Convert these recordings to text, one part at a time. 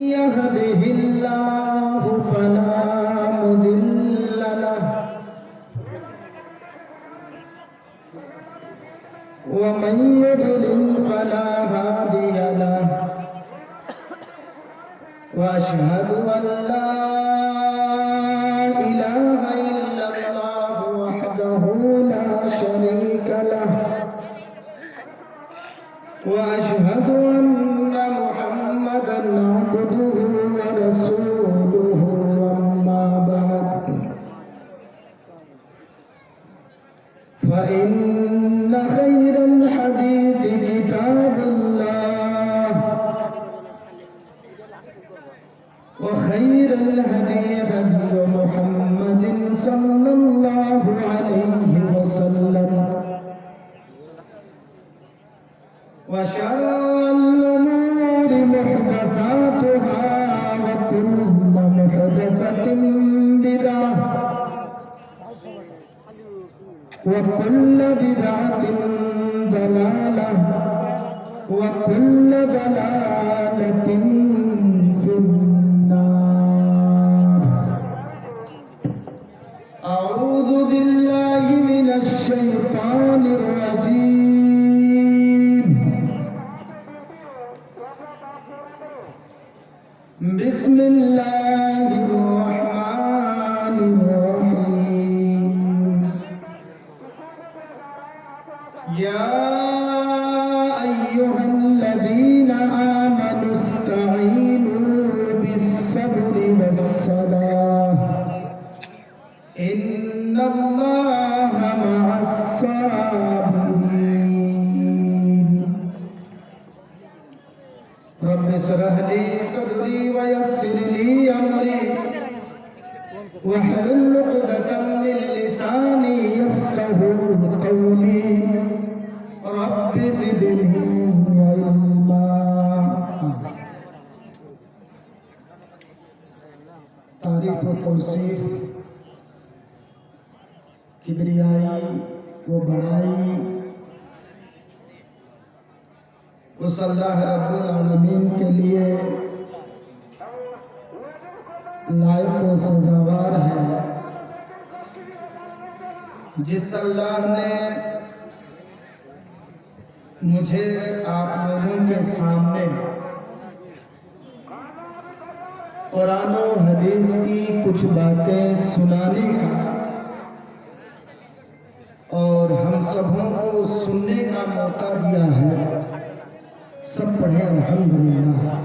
يهده الله فلا مضل له ومن يضلل فلا هادي له وأشهد أن لا إله إلا الله وحده لا شريك له وأشهد أن محمدًا عبده ورسوله أما بعد فإن خير الحديث كتاب الله وخير الهدي هدي محمد صلى الله عليه وسلم وشر الأمور محدثاتها وكل محدثة بدعة وكل بدعة ضلالة وكل ضلالة في النار. أعوذ بالله من الشيطان الرجيم. بسم الله الرحمن الرحيم. يا أيها الذين آمنوا استعينوا بالصبر والصلاة إن الله مع الصابرين. رب اشرح لي صدري ويسر لي أمري واحلل عقدة من لساني يفقهوا قولي رب زدني علما. تعریف و توصیف کبریائی و بڑائی اس اللہ رب العالمین کے لیے لائق و سزاوار ہے جس اللہ نے مجھے آپ لوگوں کے سامنے قرآن و حدیث کی کچھ باتیں سنانے کا اور ہم سبوں کو سننے کا موقع دیا ہے. سب پڑھیں الحمدللہ.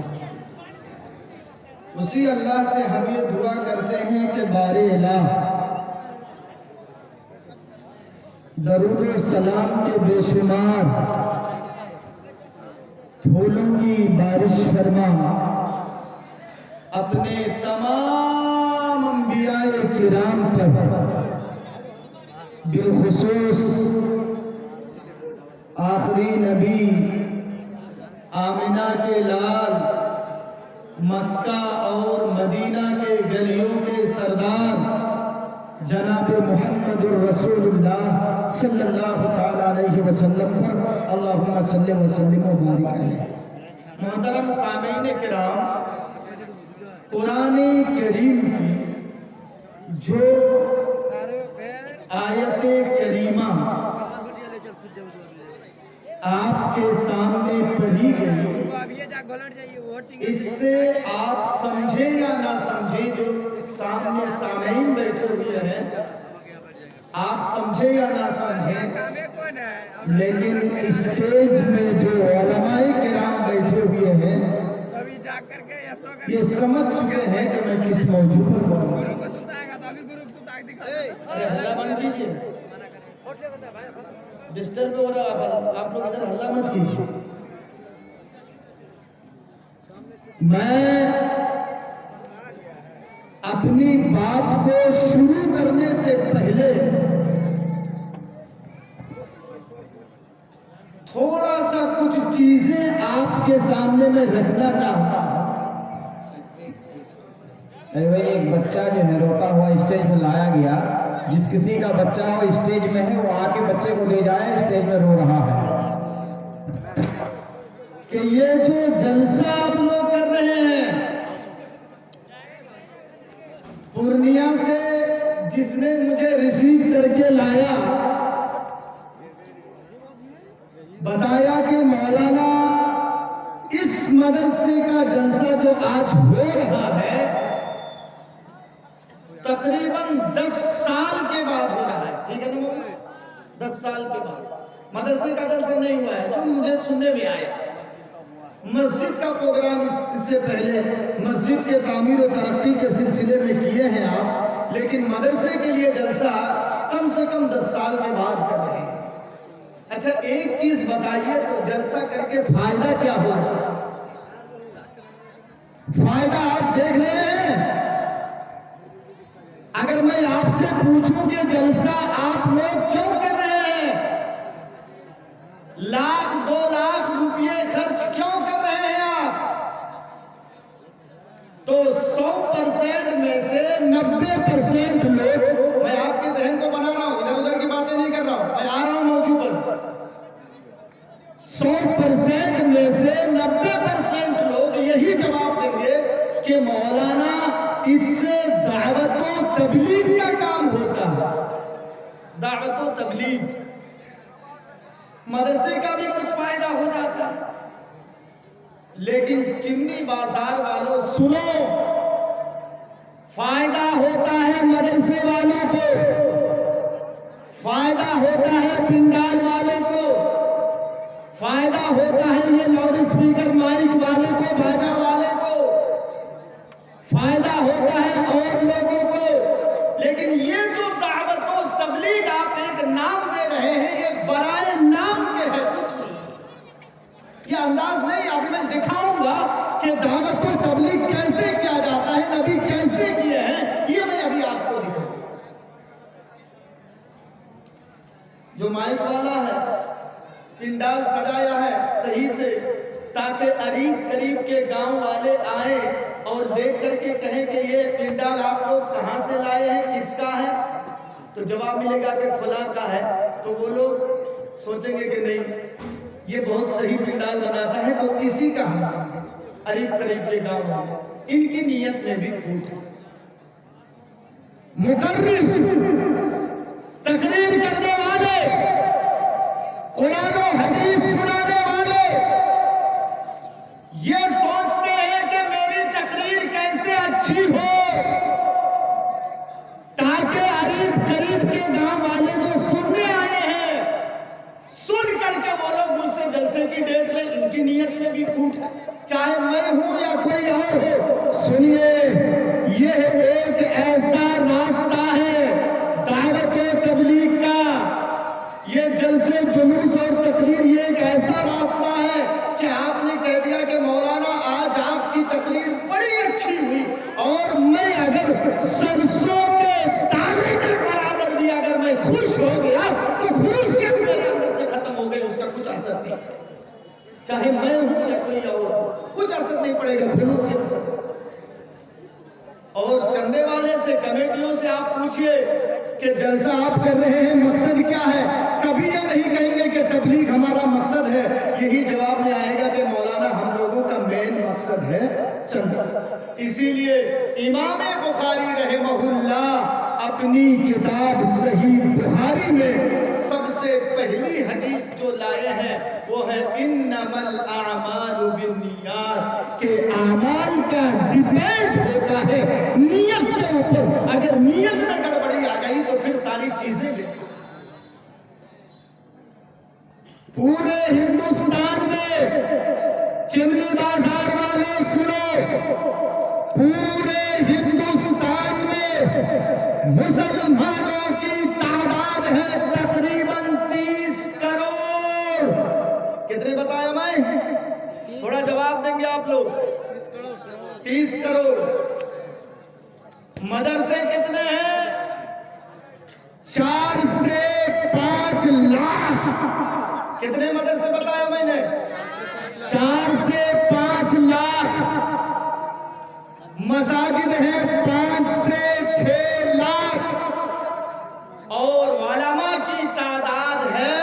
اسی اللہ سے ہم یہ دعا کرتے ہیں کہ بار الہ درود و سلام کے بے شمار پھولوں کی بارش فرما. اپنے تمام انبیاء کرام پر بالخصوص آخری نبی آمنہ کے لال مکہ اور مدینہ کے گلیوں کے سردار جناب محمد الرسول اللہ صلی اللہ تعالیٰ علیہ وسلم پر اللہم صلی وسلم و بارک علیہ. محترم سامعین کرام، قرآن کریم کی جو آیت کریمہ آپ کے سامنے پڑھی گئی، اس سے آپ سمجھے یا نہ سمجھے، جو سامنے سامعین بیٹھے ہوئے ہیں، آپ سمجھے یا نہ سمجھیں، لیکن اسٹیج میں جو علماء کرام بیٹھے ہوئے ہیں یہ سمجھ چکے ہیں کہ میں کس موضوع پر بول رہا ہوں. ہلّہ بند کیجئے، ڈسٹرب ہو رہا ہے. آپ لوگ ادھر ہلّہ مت کیجئے. میں اپنی بات کو شروع کرنے سے پہلے تھوڑا سا کچھ چیزیں آپ کے سامنے میں رکھنا چاہتا ہوں. ایک بچہ جو ہے روکا ہوا اسٹیج میں لایا گیا. جس کسی کا بچہ ہو اسٹیج میں ہے وہ آ کے بچے کو لے جائے، اسٹیج میں رو رہا ہے. کہ یہ جو جلسہ آپ لوگ کر رہے ہیں جس نے مجھے ریسیو کر کے لایا، بتایا کہ مولانا اس مدرسے کا جلسہ جو آج ہو رہا ہے تقریباً 10 سال کے بعد ہو رہا ہے. ٹھیک ہے نا مولانا؟ 10 سال کے بعد مدرسے کا جلسہ نہیں ہوا ہے، تو مجھے سننے میں آیا. مسجد کا پروگرام اس سے پہلے مسجد کے تعمیر و ترقی کے سلسلے میں کیے ہیں آپ، لیکن مدرسے کے لیے جلسہ کم سے کم 10 سال کے بعد کر رہے ہیں. اچھا ایک چیز بتائیے، تو جلسہ کر کے فائدہ کیا ہو رہا ہے؟ فائدہ آپ دیکھ رہے ہیں. اگر میں آپ سے پوچھوں کہ جلسہ آپ لوگ کیوں کر رہے ہیں، لاکھ 2 لاکھ روپے خرچ کیوں کر رہے ہیں آپ، تو 100% میں سے 90% لوگ، میں آپ کے ذہن کو بنا رہا ہوں، ادھر ادھر کی باتیں نہیں کر رہا ہوں، میں آ رہا ہوں موضوع پر. 100% میں سے 90% لوگ یہی جواب دیں گے کہ مولانا اس سے دعوت و تبلیغ کا کام ہوتا ہے. دعوت و تبلیغ، مدرسے کا بھی کچھ فائدہ ہو جاتا ہے، لیکن چمنی بازار والوں سنو، فائدہ ہوتا ہے مدرسے والوں کو، فائدہ ہوتا ہے پنڈال والے کو، فائدہ ہوتا ہے یہ لاؤڈ اسپیکر مائک والے کو، باجا والے کو، فائدہ ہوتا ہے اور لوگوں کو. لیکن یہ جو دعوت و تبلیغ آپ ایک نام دے رہے ہیں، یہ برائے نام کے ہے، کچھ نہیں. یہ انداز نہیں، ابھی میں دکھاؤں گا کہ دعوت و تبلیغ کیسے کیا جاتا ہے، نبی کیسے کیے ہیں، یہ میں ابھی آپ کو دکھاؤں. جو مائک والا ہے، پنڈال سجایا ہے صحیح سے، تاکہ قریب قریب کے گاؤں والے آئیں اور دیکھ کر کے کہیں کہ یہ پنڈال آپ لوگ کہاں سے لائے ہیں، کس کا ہے، تو جواب ملے گا کہ فلاں کا ہے. تو وہ لوگ سوچیں گے کہ نہیں یہ بہت صحیح پنڈال بناتا ہے، تو اسی کا ہم قریب قریب کے گاؤں والے. ان کی نیت میں بھی کھوٹ ہے. مقرر تقریر کرنے والے، قرآن و حدیث سنانے والے یہ سوچتے ہیں کہ میری تقریر کیسے اچھی ہو، تاکہ قریب قریب کے گاؤں والے جو سننے آئے ہیں، سن کر کے وہ لوگ مجھ سے جلسے کی ڈیٹ لیں. ان کی نیت میں بھی کھوٹ ہے، چاہے میں ہوں یا کوئی اور ہو. سنیے، یہ ایک ایسا راستہ ہے دعوت و تبلیغ کا، یہ جلسے جلوس اور تقریر، یہ ایک ایسا راستہ ہے کہ آپ نے کہہ دیا کہ مولانا آج آپ کی تقریر بڑی اچھی ہوئی، اور میں اگر سرسوں کے دانے کے برابر بھی اگر میں خوش ہو گیا تو خلوصیت میرے اندر سے ختم ہو گئی، اس کا کچھ اثر نہیں. چاہے میں ہوں یا کوئی اور، کچھ اثر نہیں پڑے گا، خلوصیت. اور چندے والے سے، کمیٹیوں سے آپ پوچھئے کہ جلسہ آپ کر رہے ہیں مقصد کیا ہے، کبھی یہ نہیں کہیں گے کہ تبلیغ ہمارا مقصد ہے. یہی جواب میں آئے گا کہ مولانا ہم لوگوں کا مین مقصد ہے چندہ. اسی لیے امام بخاری رحمہ اللہ اپنی کتاب صحیح بخاری میں سب سے پہلی حدیث جو لائے ہیں وہ ہے انما الاعمال بالنیات، کہ اعمال کا ڈیپینڈ ہوتا ہے نیت کے اوپر. اگر نیت میں گڑبڑی آ گئی تو پھر ساری چیزیں پورے ہندوستان میں، چمنی بازار والوں سنو، پورے ہندوستان میں مسلمانوں کی تعداد ہے تقریباً 30 کروڑ. کتنے بتایا میں؟ تھوڑا جواب دیں گے آپ لوگ. 30 کروڑ. مدرسے کتنے ہیں؟ 4 سے 5 لاکھ. کتنے مدرسے بتایا میں نے؟ 4 سے 5 لاکھ. مساجد ہیں 5 سے 6 لاکھ. اور علماء کی تعداد ہے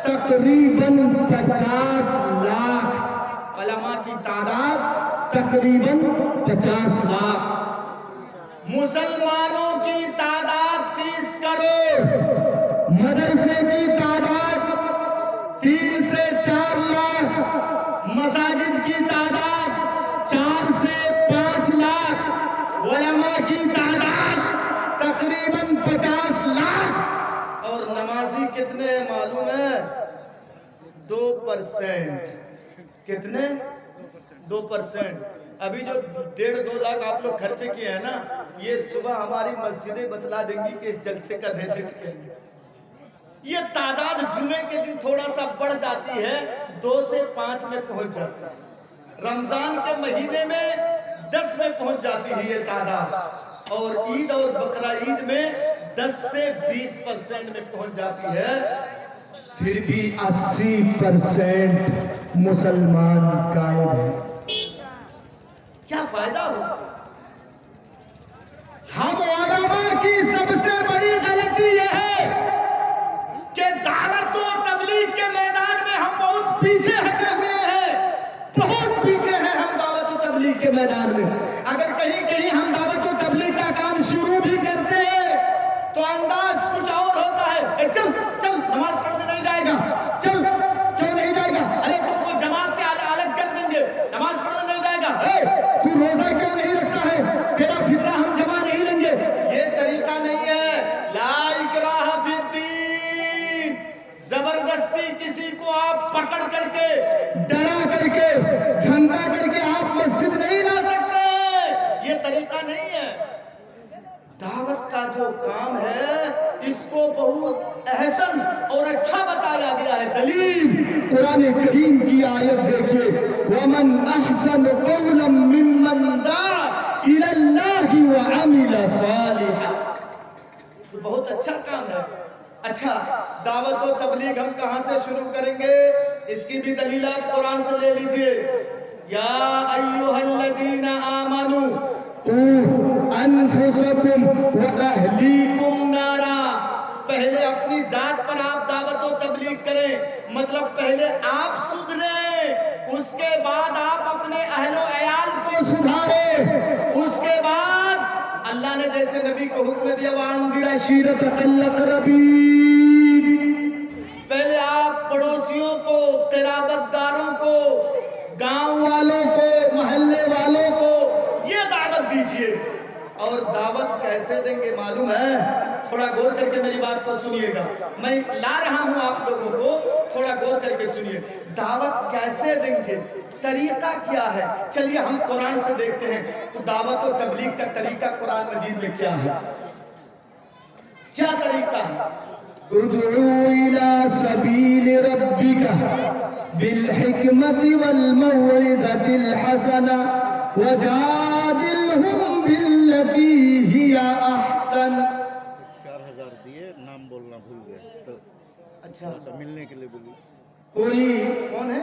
تقریباً 50 لاکھ. علماء کی تعداد تقریباً 50 لاکھ. مسلمانوں کی تعداد करोड़, मदरसे की तादाद 3 से 4 लाख, मसाजिद की तादाद 4 से 5 लाख, उलमा की तादाद तकरीबन 50 लाख, और नमाजी कितने हैं मालूम है? 2%। कितने? 2%। अभी जो 1.5-2 लाख आप लोग खर्चे किए हैं ना, ये सुबह हमारी मस्जिदें बतला देंगी कि इस जलसे का रेट क्या है। ये तादाद जुमे के दिन थोड़ा सा बढ़ जाती है, 2 से 5 में पहुंच जाती है। रमजान के महीने में 10 में पहुंच जाती है ये तादाद, और ईद और बकरा ईद में 10 से 20% में पहुंच जाती है। फिर भी 80% मुसलमान कायम है। क्या फायदा हो? हम उलमा की सबसे बड़ी गलती यह है कि दावत और तबलीग के मैदान में हम बहुत पीछे हटे हुए हैं, बहुत पीछे हैं हम दावत और तबलीग के मैदान में। अगर कहीं कहीं हम दावत और तबलीग का काम शुरू भी करते हैं तो अंदाज कुछ और होता है। चल चल नमाज पढ़ने नहीं जाएगा, चल क्यों नहीं जाएगा? अरे तुमको जमात से अलग कर देंगे, नमाज पढ़ने नहीं जाएगा। तू रोजा क्यों नहीं रखता है? तेरा फितरा हम जमा नहीं लेंगे। ये तरीका नहीं है। ला इकराह फिद्दीन, जबरदस्ती किसी को आप पकड़ करके, डरा करके, धमका करके आप मस्जिद नहीं ला सकते। ये तरीका नहीं है। दावत का जो काम है इसको बहुत अहसन और अच्छा बताया गया है। दलील कुरान करीम की आयत देखिए, वमन अहसन कौलन मिम्मन दआ इलल्लाहि व अमिल सालिहा। बहुत अच्छा काम है। अच्छा, दावत और तबलीग हम कहां से शुरू करेंगे? इसकी भी दलील आप कुरान से ले लीजिए। या अय्युहल्लज़ीना आमनू अनफुसकुम व अहलीकुम नारा। पहले अपनी जात पर आप दावत और तबलीग करें, मतलब पहले आप सुधरें, उसके बाद आप अपने अहलो अयाल को सुधारें, उसके बाद अल्लाह ने जैसे नबी को हुक्म दिया वांदिर अशीरतकल अक़रबीन, पहले आप पड़ोसियों को, क़राबतदारों को, गांव वालों को, मोहल्ले वालों को ये दावत दीजिए। और दावत कैसे देंगे मालूम है? थोड़ा गौर करके मेरी बात को सुनिएगा। मैं ला रहा हूं आप लोगों को, थोड़ा गौर करके सुनिए। दावत कैसे देंगे, तरीका क्या है? चलिए हम कुरान से देखते हैं तो दावत और तबलीग का तरीका कुरान मजीद में क्या है। क्या तरीका है? उदउ इला सबील रब्बिका बिल हिकमति वल मौइज़तिल हसना वजादिलहुम बिल्लती हिया अहसन। 4000 दिए, नाम बोलना भूल गए तो अच्छा, मिलने के लिए बोली। कोई कौन है?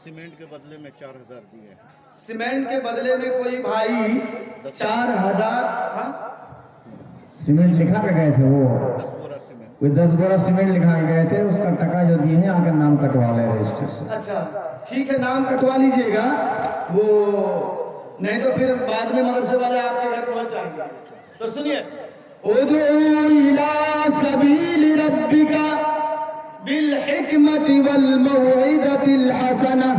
सीमेंट के बदले में 4000 दिए। सीमेंट के बदले में कोई भाई 4000। हाँ, सीमेंट लिखा के गए थे, वो 10 बोरा सीमेंट। कोई 10 बोरा सीमेंट लिखा के गए थे, उसका टका जो दिए हैं आकर नाम कटवा ले रजिस्टर से। अच्छा ठीक है, नाम कटवा लीजिएगा। वो नहीं तो फिर बाद में मदरसे वाले आपके घर पहुंच जाएंगे। तो सुनिए, उदउ इला सबील रब्बिका बिल हिकमति वल मौइज़तिल हसना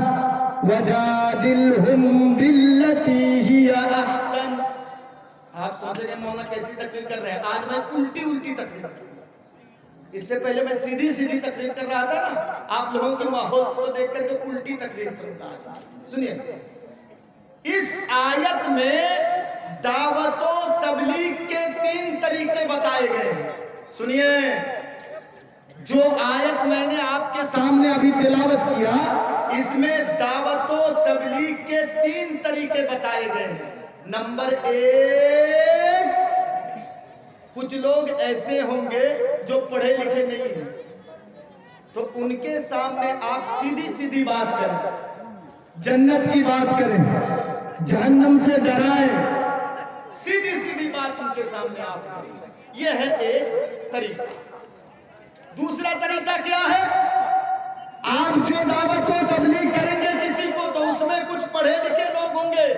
वजादिलहुम बिल्लती हिया अहसन। आप समझेंगे मौलाना कैसी तकरीर कर रहे हैं। आज मैं उल्टी उल्टी तकरीर कर रहा हूं। इससे पहले मैं सीधी सीधी तकरीर कर रहा था ना, आप लोगों के माहौल को देख करके उल्टी तकरीर करूंगा आज। सुनिए, इस आयत में दावतो तबलीग के 3 तरीके बताए गए हैं। सुनिए, जो आयत मैंने आपके सामने अभी तिलावत किया, इसमें दावतो तबलीग के 3 तरीके बताए गए हैं। नंबर 1, कुछ लोग ऐसे होंगे जो पढ़े लिखे नहीं हैं, तो उनके सामने आप सीधी सीधी बात करें, जन्नत की बात करें, जहन्नम से डराएं, सीधी सीधी बात उनके सामने आप करें। यह है एक तरीका। दूसरा तरीका क्या है? आप जो दावत और तबलीग करेंगे किसी को, तो उसमें कुछ पढ़े लिखे लोग होंगे,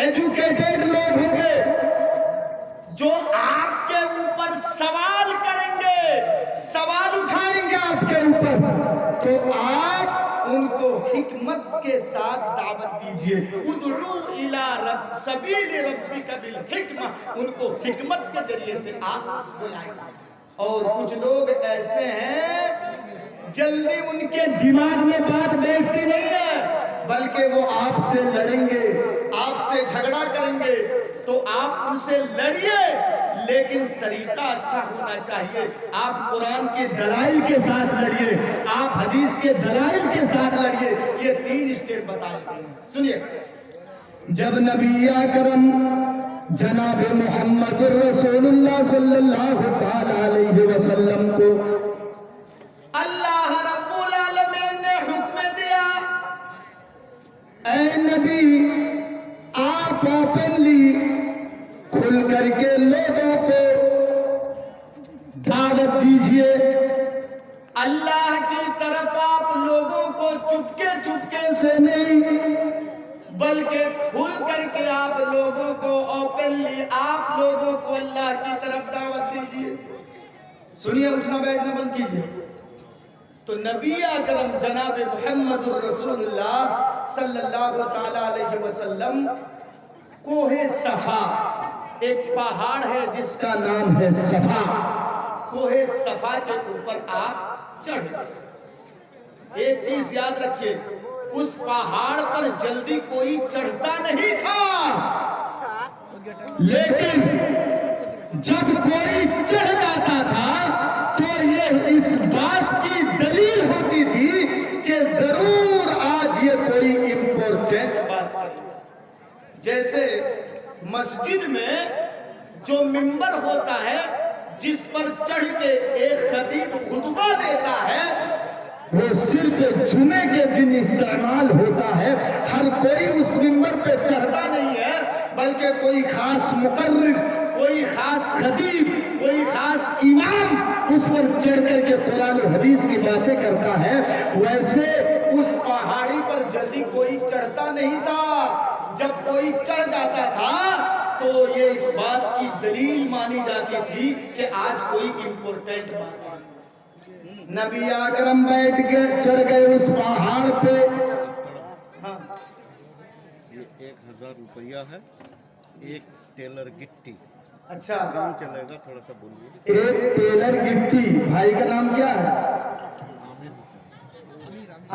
एजुकेटेड लोग होंगे, जो आपके ऊपर सवाल करेंगे, सवाल उठाएंगे आपके ऊपर, तो आप उनको हिकमत के साथ दावत दीजिए। उदउ इला रब सबील रब्बिका बिल हिकमा, उनको हिकमत के जरिए से आप बुलाएंगे। और कुछ लोग ऐसे हैं जल्दी उनके दिमाग में बात बैठती नहीं है, बल्कि वो आपसे लड़ेंगे, आपसे झगड़ा करेंगे, तो आप उनसे लड़िए, लेकिन तरीका अच्छा होना चाहिए। आप कुरान के दलाइल के साथ लड़िए, आप हदीस के दलाइल के साथ लड़िए। ये 3 स्टेप बताए गए हैं, सुनिए। जब नबी अकरम जनाब मोहम्मद रसूलुल्लाह सल्लल्लाहु ताला अलैहि वसल्लम को अल्लाह रब्बुल आलमीन ने हुक्म दिया, ऐ नबी आप ओपनली खुल करके लोगों को दावत दीजिए, अल्लाह की तरफ आप लोगों को चुपके चुपके से नहीं, बल्कि खुल करके आप लोगों को ओपनली आप लोगों को अल्लाह की तरफ दावत दीजिए। सुनिए, उठना बैठना बंद कीजिए। तो नबी अकरम जनाब मुहम्मदुर रसूलुल्लाह सल्लल्लाहु ताला अलैहि वसल्लम कोहे सफा, एक पहाड़ है जिसका नाम है सफा, कोहे सफा के ऊपर आप चढ़ गए। एक चीज याद रखिए, उस पहाड़ पर जल्दी कोई चढ़ता नहीं था, लेकिन जब कोई चढ़ जाता था तो ये इस बात की दलील होती थी कि जरूर आज ये कोई इंपॉर्टेंट बात करेगा। जैसे मस्जिद में जो मिंबर होता है, जिस पर चढ़ के एक खतीब खुतबा देता है, वो सिर्फ जुमे के दिन इस्तेमाल होता है। हर कोई उस मिंबर पे चढ़ता नहीं है, बल्कि कोई खास मुकर्रिर, कोई खास खतीब, कोई खास इमाम उस पर चढ़ करके कुरान और हदीस की बातें करता है। वैसे उस पहाड़ी पर जल्दी कोई चढ़ता नहीं था। जब कोई चढ़ जाता था तो ये इस बात की दलील मानी जाती थी कि आज कोई इंपॉर्टेंट बात है। नबी अकरम बैठ के चढ़ गए उस पहाड़ पे। हाँ, ये 1000 रुपया है, एक टेलर गिट्टी। अच्छा, काम चलेगा, थोड़ा सा बोलिए। एक टेलर गिट्टी। भाई का नाम क्या है?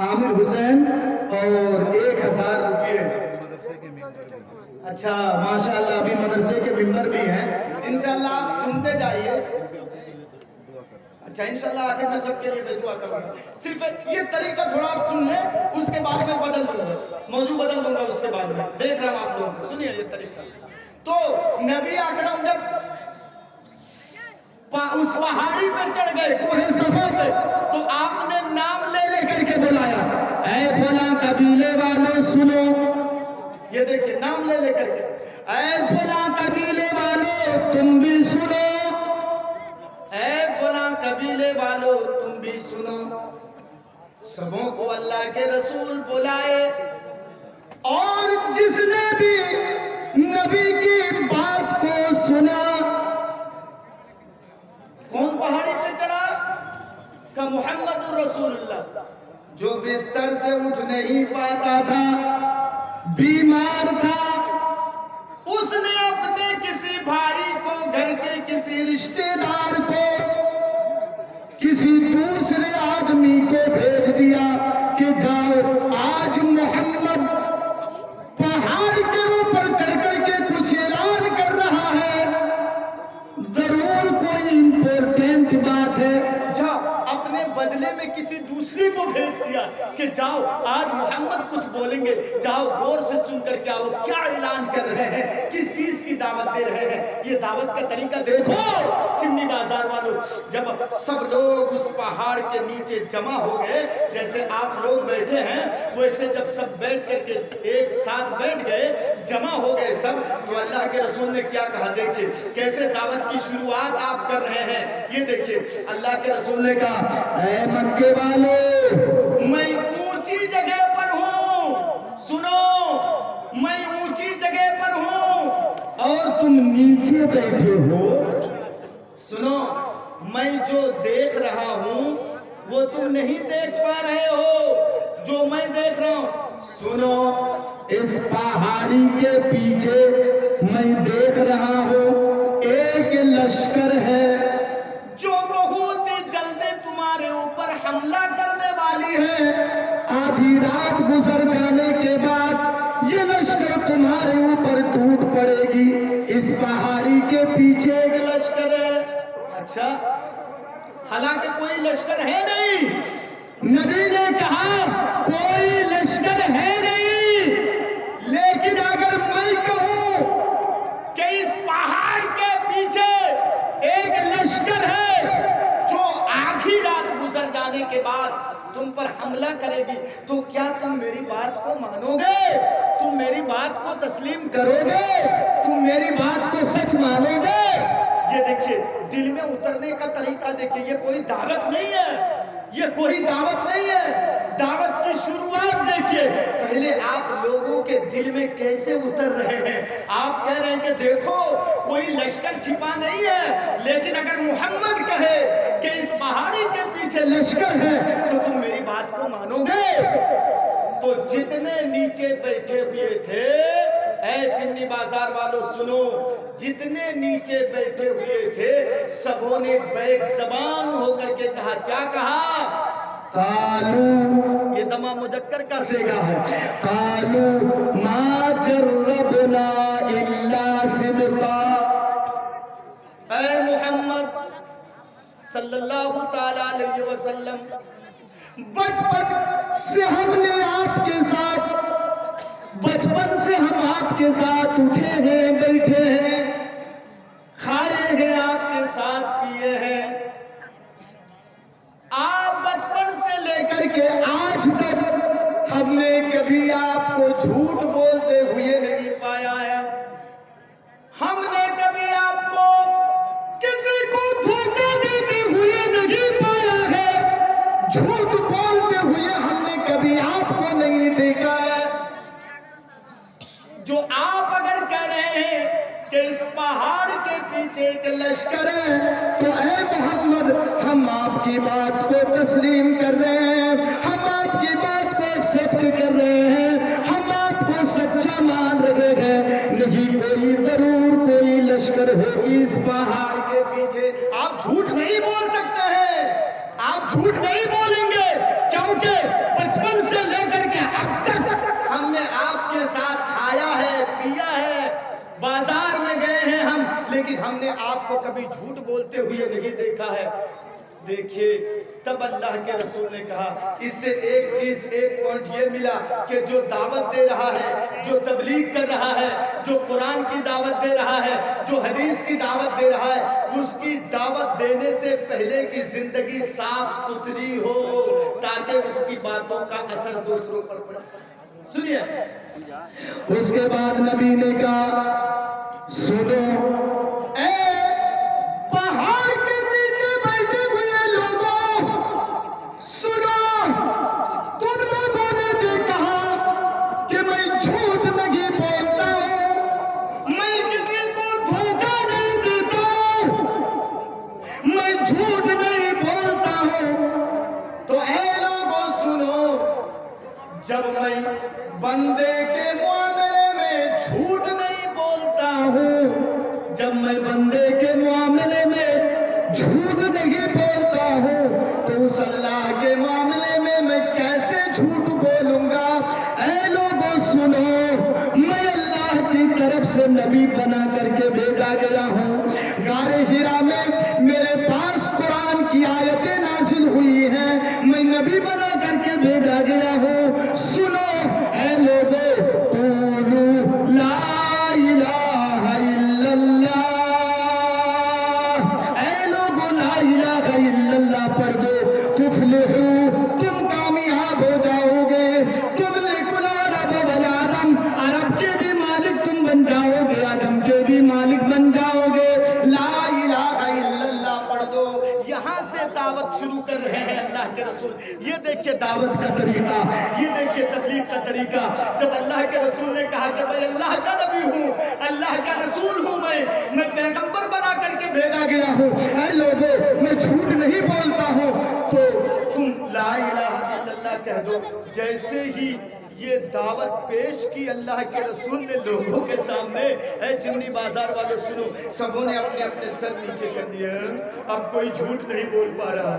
आमिर हुसैन। और 1000 रुपये। मदरसे के मेंबर भी। अच्छा, माशाल्लाह, अभी मदरसे के मेंबर भी हैं। इंशाल्लाह आप सुनते जाइए। अच्छा, इंशाल्लाह आखिर में सबके लिए दुआ करूंगा। सिर्फ ये तरीका थोड़ा आप सुन लें, उसके बाद में बदल दूंगा, मौजू बदल दूंगा उसके बाद में। देख रहा हूं आप लोगों को, सुनिए ये तरीका। तो नबी अकरम जब उस पहाड़ी पे चढ़ गए, कोहे सफा पे, तो आपने नाम ले करके बुलाया, ऐ फलां कबीले वालों सुनो। ये देखिए, नाम ले करके, ऐ फलां कबीले वालों तुम भी सुनो, ऐ फलां कबीले वालों तुम भी सुनो। सबों को अल्लाह के रसूल बुलाए, और जिसने भी नबी की बात को सुना, कौन पहाड़ी पे चढ़ा? का मुहम्मद रसूलुल्लाह, जो बिस्तर से उठ नहीं पाता था, बीमार था, उसने अपने किसी भाई को, घर के किसी रिश्तेदार को, किसी दूसरे आदमी को भेज दिया कि जाओ, आज मोहम्मद पहाड़ के ऊपर चढ़कर के कुछ ऐलान कर रहा है, जरूर कोई इंपॉर्टेंट बात है। जाओ, अपने बदले में किसी दूसरे को भेज दिया कि जाओ, आज मोहम्मद कुछ बोलेंगे, जाओ गौर से सुन कर के आओ, क्या ऐलान कर रहे हैं, किस चीज की दावत दे रहे हैं। ये दावत का तरीका देखो चिमनी बाजार वालों। जब सब लोग उस पहाड़ के नीचे जमा हो गए, जैसे आप लोग बैठे हैं, वैसे जब सब बैठ करके एक साथ बैठ गए, जमा हो गए सब, तो अल्लाह के रसूल ने क्या कहा, देखिए कैसे दावत की शुरुआत आप कर रहे हैं। ये देखिए, अल्लाह के रसूल ने कहा, ऐ मक्के वालों, मैं ऊंची जगह पर हूं, सुनो, मैं ऊंची जगह पर हूं, और तुम नीचे बैठे हो, सुनो, मैं जो देख रहा हूं वो तुम नहीं देख पा रहे हो जो मैं देख रहा हूं। सुनो, इस पहाड़ी के पीछे मैं देख रहा हूं एक लश्कर है जो बहुत ही जल्दी तुम्हारे ऊपर हमला करने वाली है। आधी रात गुजर जाने के बाद ये लश्कर तुम्हारे ऊपर टूट पड़ेगी। इस पहाड़ी के पीछे एक लश्कर है। अच्छा, हालांकि कोई लश्कर है नहीं। नबी ने कहा कोई लश्कर है नहीं, लेकिन अगर मैं कहूं कि इस पहाड़ के पीछे एक लश्कर है जो आधी रात गुजर जाने के बाद तुम पर हमला करेगी, तो क्या तुम मेरी बात को मानोगे? तुम मेरी बात को तस्लीम करोगे? तुम मेरी बात को सच मानोगे? ये देखिए, दिल में उतरने का तरीका देखिए। ये कोई दावत नहीं है, ये कोई दावत नहीं है। दावत की शुरुआत देखिए, पहले आप लोगों के दिल में कैसे उतर रहे हैं। आप कह रहे हैं कि देखो कोई लश्कर छिपा नहीं है, लेकिन अगर मोहम्मद कहे कि इस पहाड़ी के पीछे लश्कर है तो तुम मेरी बात को मानोगे? तो जितने नीचे बैठे हुए थे, ऐ चिन्नी बाजार वालों सुनो, जितने नीचे बैठे हुए थे सबों ने बैक ज़बान होकर के कहा, क्या कहा? कालू, ये तमाम मुजक्कर का सेगा है। कालू मा जर्रबना इल्ला सिद्का। ऐ मोहम्मद सल्लल्लाहु ताला अलैहि वसल्लम, बचपन से हमने आपके साथ, बचपन से हम आपके साथ उठे हैं, बैठे हैं, खाए हैं आपके साथ, पिए हैं। आप बचपन से लेकर के आज तक हमने कभी आपको झूठ बोलते हुए नहीं पाया है। हमने कभी आपको किसी को धोखा देते हुए नहीं पाया है। झूठ बोलते हुए हमने कभी आपको नहीं देखा है। जो आप अगर कह रहे हैं कि इस पहाड़ के पीछे एक लश्कर है, तो ऐ मोहम्मद, हम आपकी बात को तस्लीम कर रहे हैं, हम आपकी बात को एक्सेप्ट कर रहे हैं, हम आपको सच्चा मान रहे हैं। नहीं, कोई जरूर कोई लश्कर होगी इस पहाड़ के पीछे। आप झूठ नहीं बोल सकते हैं, आप झूठ नहीं बोलेंगे, क्योंकि बचपन से लेकर के अब तक हमने आपके साथ खाया है, पिया है, बाजार में गए हैं हम, लेकिन हमने आपको कभी झूठ बोलते हुए नहीं देखा है। देखिए, तब अल्लाह के रसूल ने कहा, इससे एक चीज, एक पॉइंट ये मिला कि जो दावत दे रहा है, जो तबलीग कर रहा है, जो कुरान की दावत दे रहा है, जो हदीस की दावत दे रहा है, उसकी दावत देने से पहले की जिंदगी साफ सुथरी हो, ताकि उसकी बातों का असर दूसरों पर पड़े। सुनिए, उसके बाद नबी ने कहा, सुनो ए पहाड़ के नीचे बैठे हुए लोगों, सुनो, तुम लोगों ने जो कहा कि मैं झूठ नहीं बोलता हूं, मैं किसी को धोखा नहीं देता हूं, मैं झूठ नहीं बोलता हूं, तो ऐ लोगों सुनो, जब मैं बंदे के मामले में झूठ नहीं बोलता हूँ, जब मैं बंदे के मामले में झूठ नहीं बोलता हूँ, तो उस अल्लाह के मामले में मैं कैसे झूठ बोलूंगा? ऐ लोगों सुनो, मैं अल्लाह की तरफ से नबी बना करके भेजा गया हूँ। गारे हिरा में मेरे पास कुरान की आयतें नाजिल हुई हैं, मैं नबी बना करके भेजा गया हूँ। सुनो ऐ लोगों, कूलू ला इलाहा इल्लल्लाह, ऐ लोगों ला इलाहा इल्लल्लाह पढ़ दो, तुफलिहू, तुम कामयाब हो जाओगे, तुमलिकुल अरब वल आदम, अरब के भी मालिक तुम बन जाओगे, आदम के भी मालिक बन जाओगे। ला इलाहा इल्लल्लाह पढ़ दो। यहाँ से दावत शुरू कर रहे हैं अल्लाह के रसूल। ये देखिए दावत का तरीका, ये देखिए तबलीग का तरीका। जब अल्लाह के रसूल ने कहा कि मैं अल्लाह का नबी हूँ, अल्लाह का रसूल हूँ मैं, खरीदा गया हूँ। ऐ लोगों, मैं झूठ नहीं बोलता हूँ। तो तुम ला इलाहा इल्लल्लाह कह दो। जैसे ही ये दावत पेश की अल्लाह के रसूल ने लोगों के सामने, ऐ जिन्नी बाजार वालों सुनो, सबों ने अपने अपने सर नीचे कर दिए। अब कोई झूठ नहीं बोल पा रहा।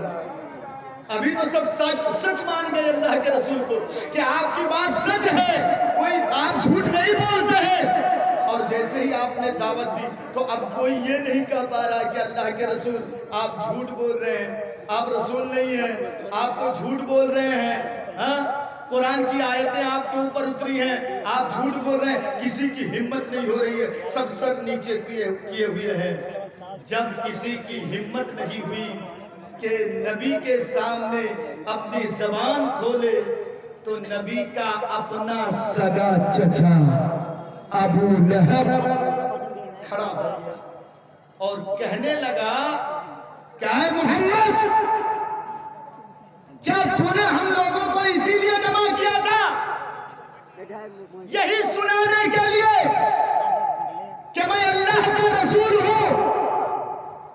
अभी तो सब सच मान गए अल्लाह के रसूल को कि आपकी बात सच है, कोई आप झूठ नहीं बोलते हैं। और जैसे ही आपने दावत दी तो अब कोई ये नहीं कह पा रहा कि अल्लाह के रसूल आप झूठ बोल रहे हैं, आप रसूल नहीं हैं, आप तो झूठ बोल रहे हैं। हाँ, कुरान की आयतें आपके ऊपर उतरी हैं, आप झूठ बोल रहे हैं। किसी की हिम्मत नहीं हो रही है, सब सर नीचे किए हुए हैं। जब किसी की हिम्मत नहीं हुई कि नबी के सामने अपनी जबान खोले, तो नबी का अपना सगा चचा अबू लहब खड़ा हो गया और कहने लगा, क्या है मोहम्मद, क्या तूने हम लोगों को इसीलिए जमा किया था, यही सुनाने के लिए कि मैं अल्लाह का रसूल हूं,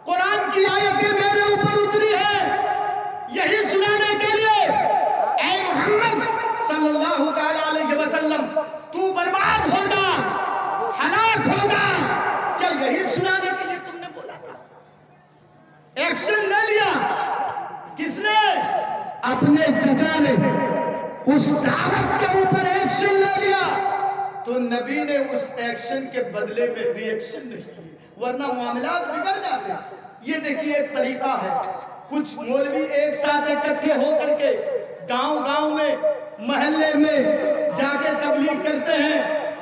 कुरान की आयतें मेरे ऊपर उतरी है, यही सुनाने के लिए ऐ मोहम्मद सल्लल्लाहु ताला अलैहि वसल्लम तू बर्बाद होगा, हलाक होगा, क्या यही सुनाने के लिए तुमने बोला था? एक्शन ले लिया किसने? अपने चचा ने उस दावत के ऊपर एक्शन ले लिया। तो नबी ने उस एक्शन के बदले में रिएक्शन नहीं की, वरना मामलात बिगड़ जाते। ये देखिए एक तरीका है, कुछ मौलवी एक साथ इकट्ठे होकर के गांव-गांव में, मोहल्ले में जाके तबलीग करते हैं,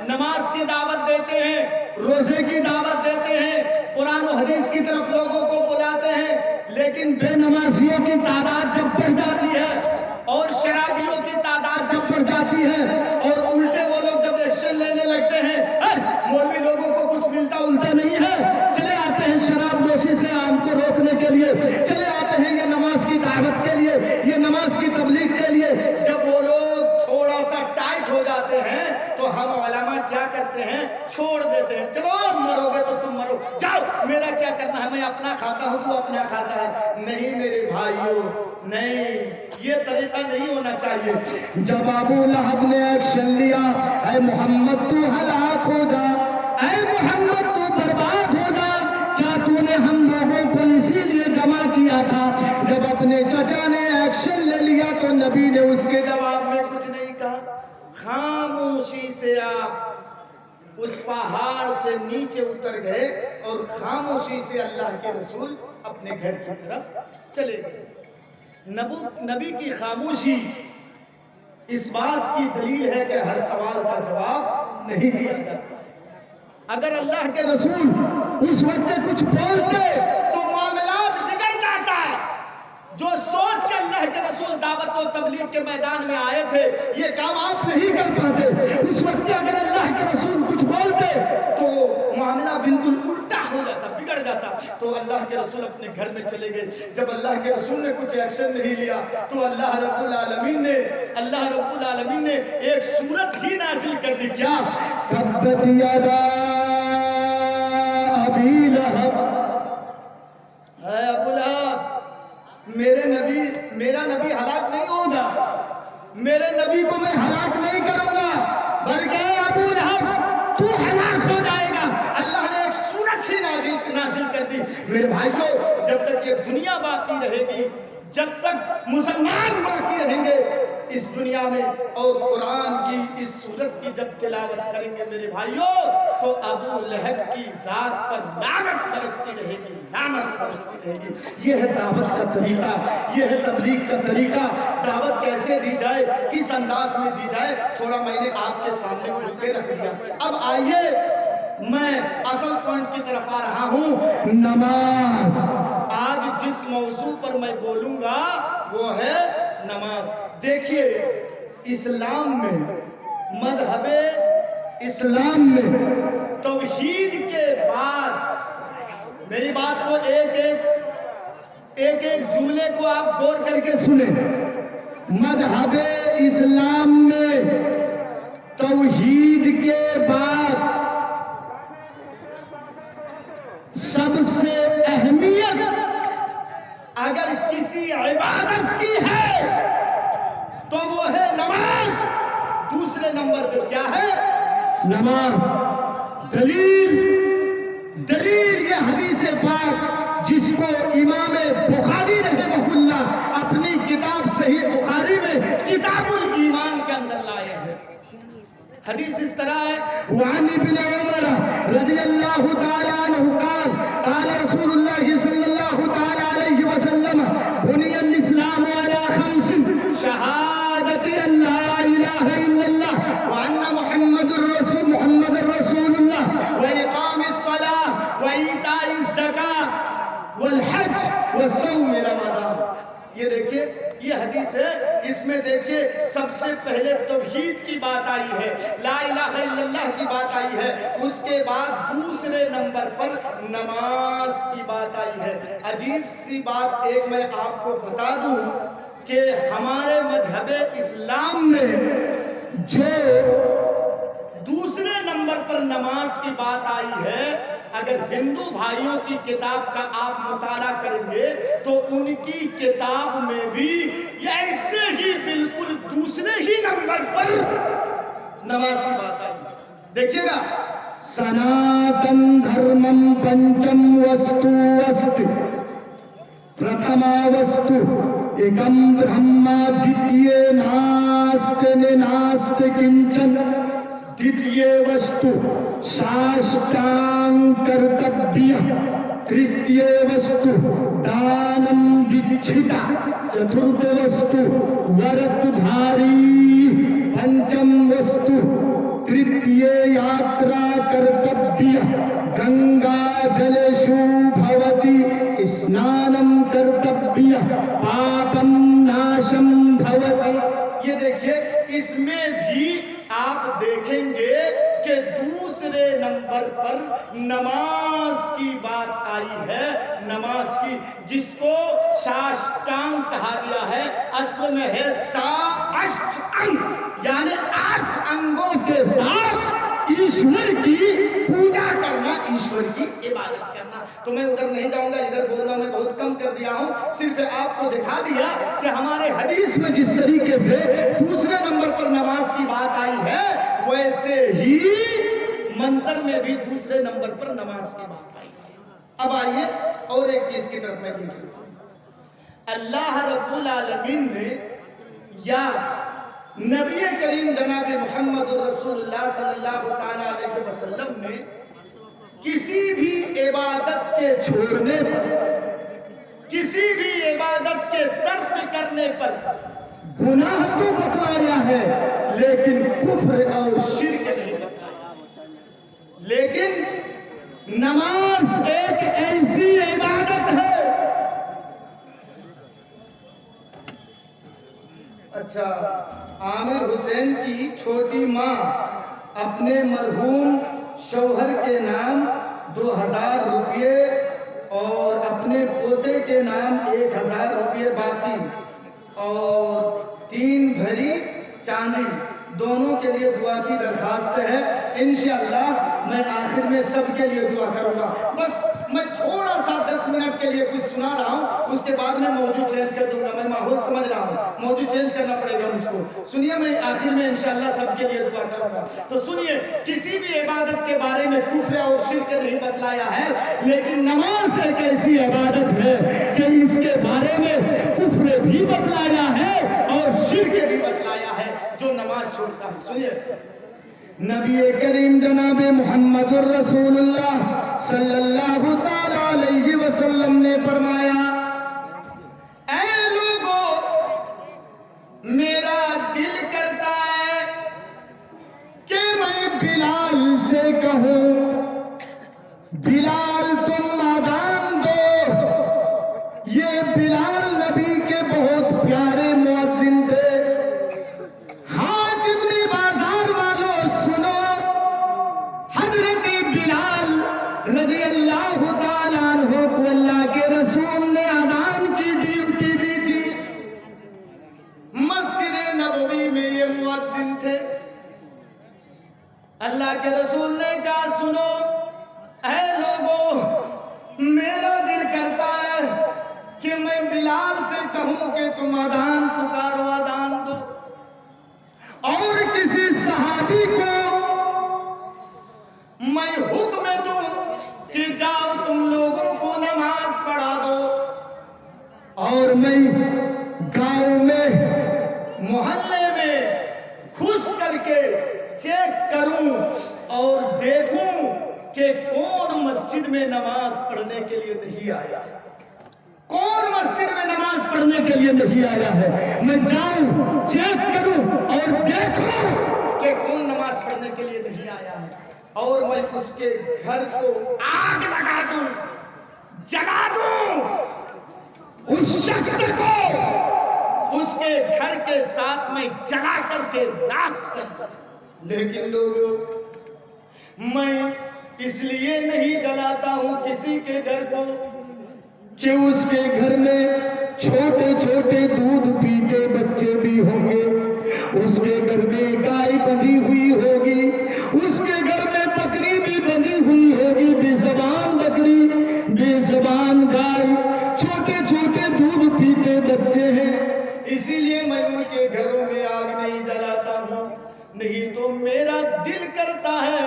नमाज की दावत देते हैं, रोजे की दावत देते हैं, कुरान और हदीस की तरफ लोगों को बुलाते हैं, लेकिन बेनमाजियों की तादाद जब बढ़ जाती है और शराबियों की तादाद जब बढ़ जाती है और उल्टे वो लोग जब एक्शन लेने लगते हैं, मौलवी लोगों को कुछ मिलता उल्टा नहीं है, चले आते हैं शराब नोशी से आम को रोकने के लिए, चले आते हैं ये नमाज की दावत के लिए, ये नमाज की तबलीग के लिए। जब वो लोग थोड़ा सा टाइट हो जाते हैं तो हम उलमा क्या करते हैं, छोड़ देते हैं, चलो मरोगे तो तुम मरो, जाओ, मेरा क्या करना है, मैं अपना खाता हूं, तू अपना खाता है। नहीं मेरे भाइयों, नहीं, ये तरीका नहीं होना चाहिए। जब अबू लहब ने एक्शन लिया, ऐ मोहम्मद तू हलाक हो जा, ऐ मोहम्मद तू बर्बाद हो जा, क्या तूने हम लोगों को इसीलिए जमा किया था? जब अपने चचा ने एक्शन ले लिया तो नबी ने उसके जवाब में कुछ नहीं कहा, खामोशी से आप उस पहाड़ से नीचे उतर गए और खामोशी से अल्लाह के रसूल अपने घर की तरफ चले गए। नबी की खामोशी इस बात की दलील है कि हर सवाल का जवाब नहीं दिया जाता। अगर अल्लाह के रसूल उस वक्त कुछ बोलते तो मामलात बिगड़ जाता है। जो सोच के अल्लाह के रसूल दावत और तबलीग के मैदान में आए थे, ये काम आप नहीं कर पाते। उस वक्त अगर अल्लाह के रसूल कुछ बोलते तो मामला बिल्कुल उल्टा हो जाता, बिगड़ जाता। तो अल्लाह के रसूल अपने घर में चले गए। जब अल्लाह के रसूल ने कुछ एक्शन नहीं लिया तो अल्लाह रब्बुल आलमीन ने एक सूरत ही नाजिल कर दी। क्या? तब्बत यदा अबी लहब, है अबू लहब, मेरा नबी हलाक नहीं होगा, मेरे नबी को मैं हलाक नहीं करूंगा, बल्कि अबू लहब तू हलाक हो जाएगा। अल्लाह ने एक सूरत ही नाजिल कर दी। मेरे भाइयों, जब तक ये दुनिया बाकी रहेगी, जब तक मुसलमान बाकी रहेंगे इस दुनिया में और कुरान की इस सूरत की जब तिलावत करेंगे मेरे भाइयों, तो अबू लहब की दात पर लानत बरसती रहेगी, लानत बरसती रहेगी। ये है दावत का तरीका, ये है तबलीग का तरीका। दावत कैसे दी जाए, किस अंदाज में दी जाए, थोड़ा मैंने आपके सामने खुल के रख दिया। अब आइए मैं असल पॉइंट की तरफ आ रहा हूं, नमाज। आज जिस मौजू पर मैं बोलूंगा वो है नमाज। देखिए, इस्लाम में, मज़हबे इस्लाम में तौहीद के बाद, मेरी बात को एक जुमले को आप गौर करके सुने, मज़हबे इस्लाम में तौहीद के बाद सबसे किसी इबादत की है तो वो है नमाज। दूसरे नंबर पे क्या है? नमाज। दलील ये हदीस पाक जिसको इमाम बुखारी रहमहुल्लाह अपनी किताब सही बुखारी में किताबुल ईमान के अंदर लाए हैं। हदीस इस तरह है, वान इब्न उमर रज़ियल्लाहु ताला अन्हु क़ाल रसूलुल्लाह सल्लल्लाहु ताला अलैहि वसल्लम बुनियल इस्लाम अला खम्सिन शहादति अल्ला इलाहा इल्लल्लाह व अन्ना मुहम्मदुर रसूलुल्लाह व इकामिस सलाह व ईताइज ज़कात वल हज व सौम रमज़ान। ये देखिए, ये हदीस है, इसमें देखिए सबसे पहले तौहीद की बात आई है, ला इलाहा इल्लल्लाह की बात आई है, उसके बाद दूसरे नंबर पर नमाज की बात आई है। अजीब सी बात एक मैं आपको बता दूं कि हमारे मजहब इस्लाम में जो दूसरे नंबर पर नमाज की बात आई है, अगर हिंदू भाइयों की किताब का आप मुताला करेंगे तो उनकी किताब में भी ऐसे ही बिल्कुल दूसरे ही नंबर पर नमाज की बात आई। देखिएगा, सनातन धर्मम पंचम वस्तु अस्ति प्रथमा वस्तु एकम ब्रह्मा द्वितीय नास्ति किंचन द्वितीय वस्तु साष्टांग कर्तव्य तृतीय वस्तु दानम दीक्षिता चतुर्थ वस्तु व्रतधारी पंचम वस्तु तृतीय यात्रा कर्तव्य गंगा जलेषु भवति स्नानम कर्तव्य पापम नाशम भवति। ये देखिए, इसमें भी आप देखेंगे कि दूसरे नंबर पर नमाज की बात आई है। नमाज की, जिसको साष्टांग कहा गया है, असल में है साष्ट अंग, यानी 8 अंगों के साथ ईश्वर की पूजा करना, ईश्वर की इबादत करना। तो मैं उधर नहीं जाऊंगा, इधर बोलना मैं बहुत कम कर दिया हूं, सिर्फ आपको दिखा दिया कि हमारे हदीस में जिस तरीके से दूसरे नंबर पर नमाज की बात आई है, वैसे ही मंत्र में भी दूसरे नंबर पर नमाज की बात आई है। अब आइए और एक चीज की तरफ मैं चलता हूं। अल्लाह रब्बुल आलमीन ने या नबी करीम जनाब मोहम्मद रसूलुल्लाह सल्लल्लाहु ताला अलैहि वसल्लम ने किसी भी इबादत के छोड़ने पर, किसी भी इबादत के तर्क करने पर गुनाह तो बतलाया है, लेकिन कुफ्र और शिर्क नहीं बतलाया। लेकिन नमाज एक ऐसी इबादत है। अच्छा, आमिर हुसैन की छोटी माँ अपने मरहूम शौहर के नाम 2000 रुपये और अपने पोते के नाम 1000 रुपये बाकी और 3 भरी चांदी, दोनों के लिए दुआ की दरखास्त है। इंशाअल्लाह मैं आखिर में सबके लिए दुआ करूंगा। बस मैं थोड़ा सा 10 मिनट के लिए कुछ सुना रहा हूं, उसके बाद में मौजूद चेंज कर दूंगा। मैं माहौल समझ रहा हूं, मौजूद चेंज करना पड़ेगा मुझको। सुनिए, मैं आखिर में इंशाअल्लाह सबके लिए दुआ करूंगा। तो सुनिए, किसी भी इबादत के बारे में कुफ्र और शिर्क नहीं बतलाया है, लेकिन नमाज एक ऐसी इबादत है कि इसके बारे में कुफ्र भी बतलाया है और शिर्क भी बतलाया है जो नमाज छोड़ता है। सुनिए, नबी करीम जनाब मुहम्मदुर रसूलुल्लाह सल्लल्लाहु ताला अलैहि वसल्लम ने फरमाया, ऐ लोगों, मेरा दिल करता है कि मैं बिलाल से कहूं, बिलाल तुम आजान दो। ये बिलाल नबी के बहुत प्यारे मुअज्जिन थे। रज़ियल्लाहु ताला अन्हु को अल्लाह के रसूल ने अज़ान की ड्यूटी दी थी। मस्जिद नबवी में ये मुअज्जिन थे। अल्लाह के रसूल ने कहा, सुनो ऐ लोगों, मेरा दिल करता है कि मैं बिलाल से तुम अदान पुकारो, अदान दो। और किसी सहाबी को मैं हुक्म दूं कि जाओ तुम लोगों को नमाज पढ़ा दो, और मैं गांव में मोहल्ले में घुस करके चेक करूं और देखूं कि कौन मस्जिद में नमाज पढ़ने के लिए नहीं आया, कौन मस्जिद में नमाज पढ़ने के लिए नहीं आया है। मैं जाऊं, चेक करूं और देखूं कि कौन नमाज पढ़ने के लिए नहीं आया है, और मैं उसके घर को आग लगा दूं, जला दूं, उस शख्स को उसके घर के साथ में जला करके राख कर। लेकिन लोगों, मैं इसलिए नहीं जलाता हूं किसी के घर को कि उसके घर में छोटे छोटे दूध पीते बच्चे भी होंगे, उसके घर में गाय बंधी हुई होगी, उसके घर में बकरी भी बंधी हुई होगी, बेज़बान बकरी, बेज़बान गाय, छोटे छोटे दूध पीते बच्चे हैं। इसीलिए मैं उनके घरों में आग नहीं जलाता हूँ। नहीं तो मेरा दिल करता है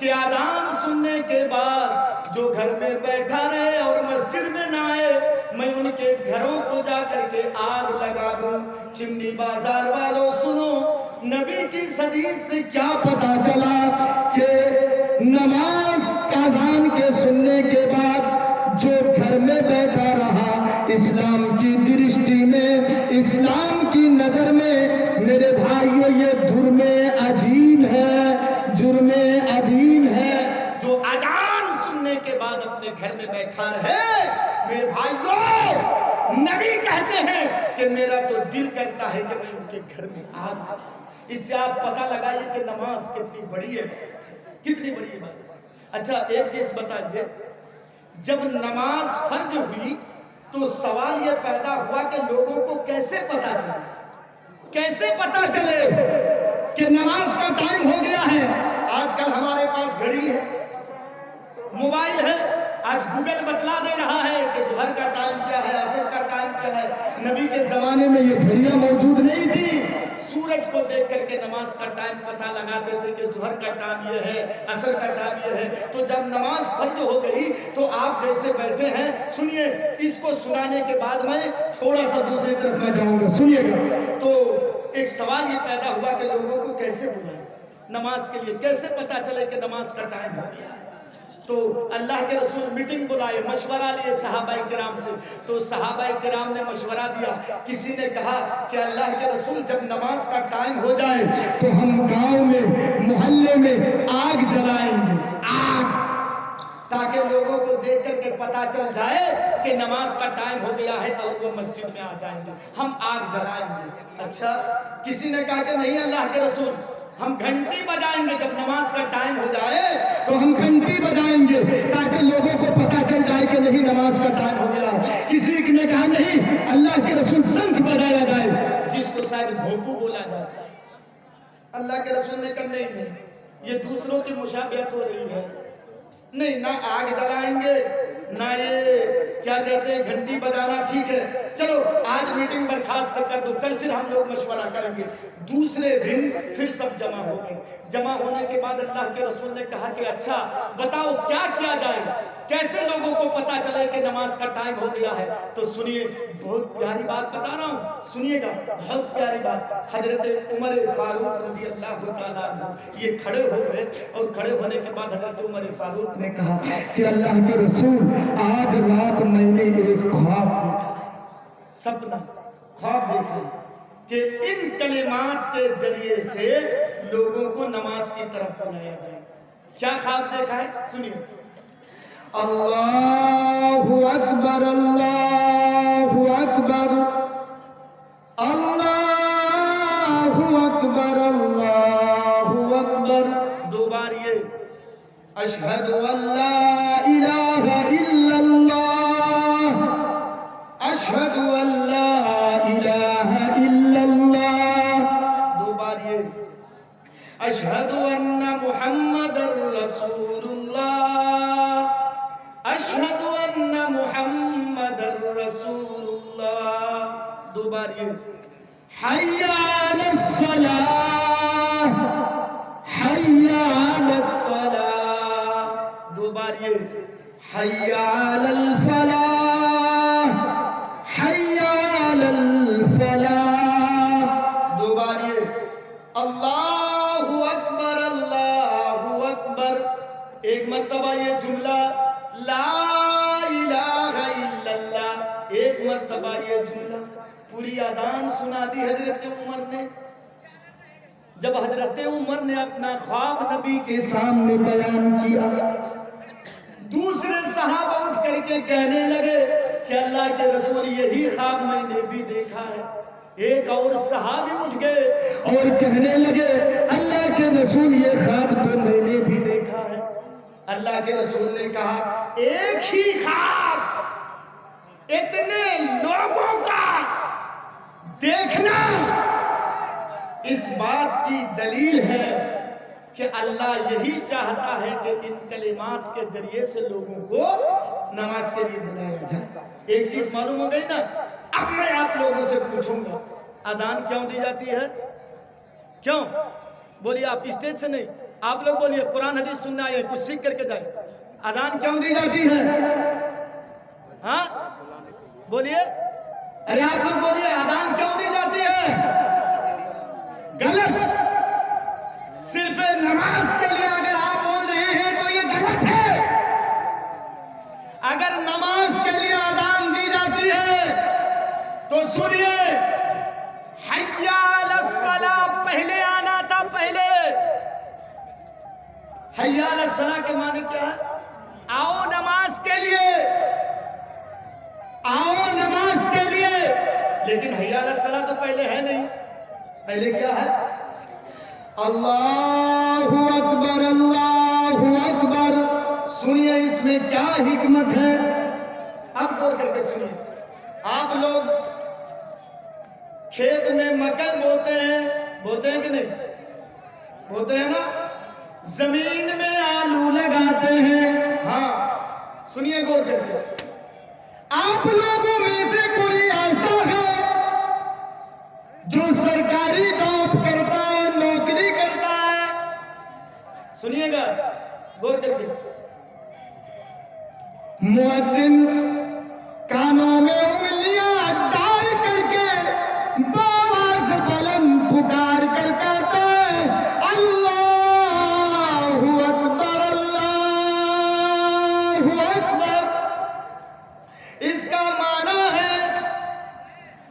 कि आदान सुनने के बाद जो घर में बैठा रहे और मस्जिद में ना आए, मैं उनके घरों को जा करके आग लगा दूं। चिमनी बाजार वालों सुनो, नबी की हदीस से क्या पता चला कि नमाज आज़ान के सुनने के बाद जो घर में बैठा रहा, इस्लाम की दृष्टि में, इस्लाम की नजर में, मेरे भाइयों, ये जुर्मे अजीम है, जुर्मे अजीम है। जो अजान सुनने के बाद अपने घर में बैठा रहे, मेरे भाइयों, नबी कहते हैं कि मेरा तो दिल करता है कि मैं उनके घर में आग। इससे आप पता लगाइए कि नमाज कितनी बड़ी है, कितनी बड़ी है बात। अच्छा, एक चीज बताइए, जब नमाज फर्ज हुई तो सवाल यह पैदा हुआ कि लोगों को कैसे पता चले, कैसे पता चले कि नमाज का टाइम हो गया है। आजकल हमारे पास घड़ी है, मोबाइल है, आज गूगल बतला दे रहा है कि जोहर का टाइम क्या है, असर का टाइम क्या है। नबी के जमाने में ये घड़ियां मौजूद नहीं थी। सूरज को देख करके नमाज का टाइम पता लगाते थे कि जोहर का टाइम ये है, असर का टाइम ये है। तो जब नमाज फर्ज हो गई तो आप जैसे बैठे हैं, सुनिए, इसको सुनाने के बाद मैं थोड़ा सा दूसरी तरफ में जाऊंगा, सुनिएगा। तो एक सवाल ये पैदा हुआ कि लोगों को कैसे बुलाएं नमाज के लिए, कैसे पता चले कि नमाज का टाइम हो गया है। तो अल्लाह के रसूल मीटिंग बुलाए, मशवरा लिए सहाबाए किराम से। तो सहाबाए किराम ने मशवरा दिया। किसी ने कहा कि अल्लाह के रसूल, जब नमाज का टाइम हो जाए तो हम गांव में, मोहल्ले में आग जलाएंगे, आग, ताकि लोगों को देख करके पता चल जाए कि नमाज का टाइम हो गया है और वो मस्जिद में आ जाएंगे, हम आग जलाएंगे। अच्छा, किसी ने कहा कि नहीं अल्लाह के रसूल, हम घंटी बजाएंगे, जब नमाज का टाइम हो जाए तो हम घंटी बजाएंगे ताकि लोगों को पता चल जाए कि नहीं नमाज का टाइम हो गया। किसी ने कहा नहीं अल्लाह के रसूल, शंख बजाया जाए, जिसको शायद भोंपू बोला जाता है। अल्लाह के रसूल ने कहा नहीं नहीं, ये दूसरों की मुशाबियत हो रही है, नहीं, ना आग जलाएंगे ना ये क्या कहते हैं घंटी बजाना ठीक है, चलो आज मीटिंग बर्खास्त कर दो, कल फिर हम लोग मशवरा करेंगे। दूसरे दिन फिर सब जमा हो गए। जमा होने के बाद अल्लाह के रसूल ने कहा कि अच्छा बताओ क्या किया जाए, कैसे लोगों को पता चले कि नमाज का टाइम हो गया है। तो सुनिए, बहुत प्यारी बात बता रहा हूँ, सुनिएगा, बहुत प्यारी बात। हजरत उमर फारूक रज़ी अल्लाह तआला अन्हु ये खड़े हो गए, और खड़े होने के बाद हजरत उमर फारूक ने कहा कि अल्लाह के रसूल, आज रात मैंने एक ख्वाब देखा, सपना, ख्वाब देखा कि इन कलिमात के जरिए से लोगों को नमाज की तरफ बुलाया जाए। क्या ख्वाब देखा है, सुनिए। अल्लाहु अकबर, अल्लाहु अकबर, अल्लाहु अकबर, अल्लाहु अकबर। दो बार ये अशहदु अल्ला इलाहा इल्लल्लाह, अशहदु अल्ला इलाहा इल्लल्लाह। दो बार ये अशहदु अन्ना मुहम्मदर रसूलुल्लाह, अशहदु अन्ना मुहम्मदर रसूलुल्लाह। दो बार ये हय्या अलस्सलाह, हय्या अलस्सलाह। दो बार ये हय्या अलल फलाह, हय्या अलल फलाह। दो बार ये अल्लाहु अकबर, अल्लाहु अकबर। एक मर्तबा ये जुमला ला इलाहा इल्लल्लाह, एक मर्तबा ये जुमला। पूरी अजान सुना दी हजरत उमर ने। जब हजरत उमर ने अपना ख्वाब नबी के सामने बयान किया, दूसरे सहाबा उठ करके कहने लगे कि अल्लाह के रसूल यही ख्वाब मैंने भी देखा है। एक और सहाबी उठ गए और कहने लगे अल्लाह के रसूल ये ख्वाब तो मैंने भी देखा है। अल्लाह के रसूल ने कहा एक ही ख्वाब इतने लोगों का देखना इस बात की दलील है कि अल्लाह यही चाहता है कि इन कलिमात के जरिए से लोगों को नमाज के लिए बुलाया जाए। एक चीज मालूम हो गई ना। अब मैं आप लोगों से पूछूंगा अजान क्यों दी जाती है? क्यों? बोलिए आप, स्टेज से नहीं, आप लोग बोलिए। कुरान हदीस सुनने आए हैं, कुछ सीख करके जाए। अजान क्यों दी जाती है? हाँ बोलिए, अरे आप लोग बोलिए अजान क्यों दी जाती है? गलत। सिर्फ नमाज के लिए अगर आप बोल रहे हैं तो ये गलत है। अगर नमाज के लिए अजान दी जाती है तो सुनिए, हय्या अलस्सलाह पहले आना था। पहले हय्या अलस्सलाह के माने क्या है? आओ नमाज के लिए, आओ नमाज के लिए। लेकिन हय्या अलस्सलाह तो पहले है नहीं। पहले क्या है? अल्लाहु अकबर, अल्लाहु अकबर। सुनिए इसमें क्या हिकमत है, अब गौर करके सुनिए। आप लोग खेत में मकई बोते हैं कि नहीं? बोते हैं ना। जमीन में आलू लगाते हैं। हाँ सुनिए गौर करके। आप लोगों में से कोई ऐसा है जो सरकारी जॉब करता है, नौकरी करता है? सुनिएगा गौर करके। मुअद्दिन कानों में उंगलियां डाल करके आवाज बुलंद पुकार कर कहता है अल्लाहु अकबर, अल्लाहु अकबर। इसका माना है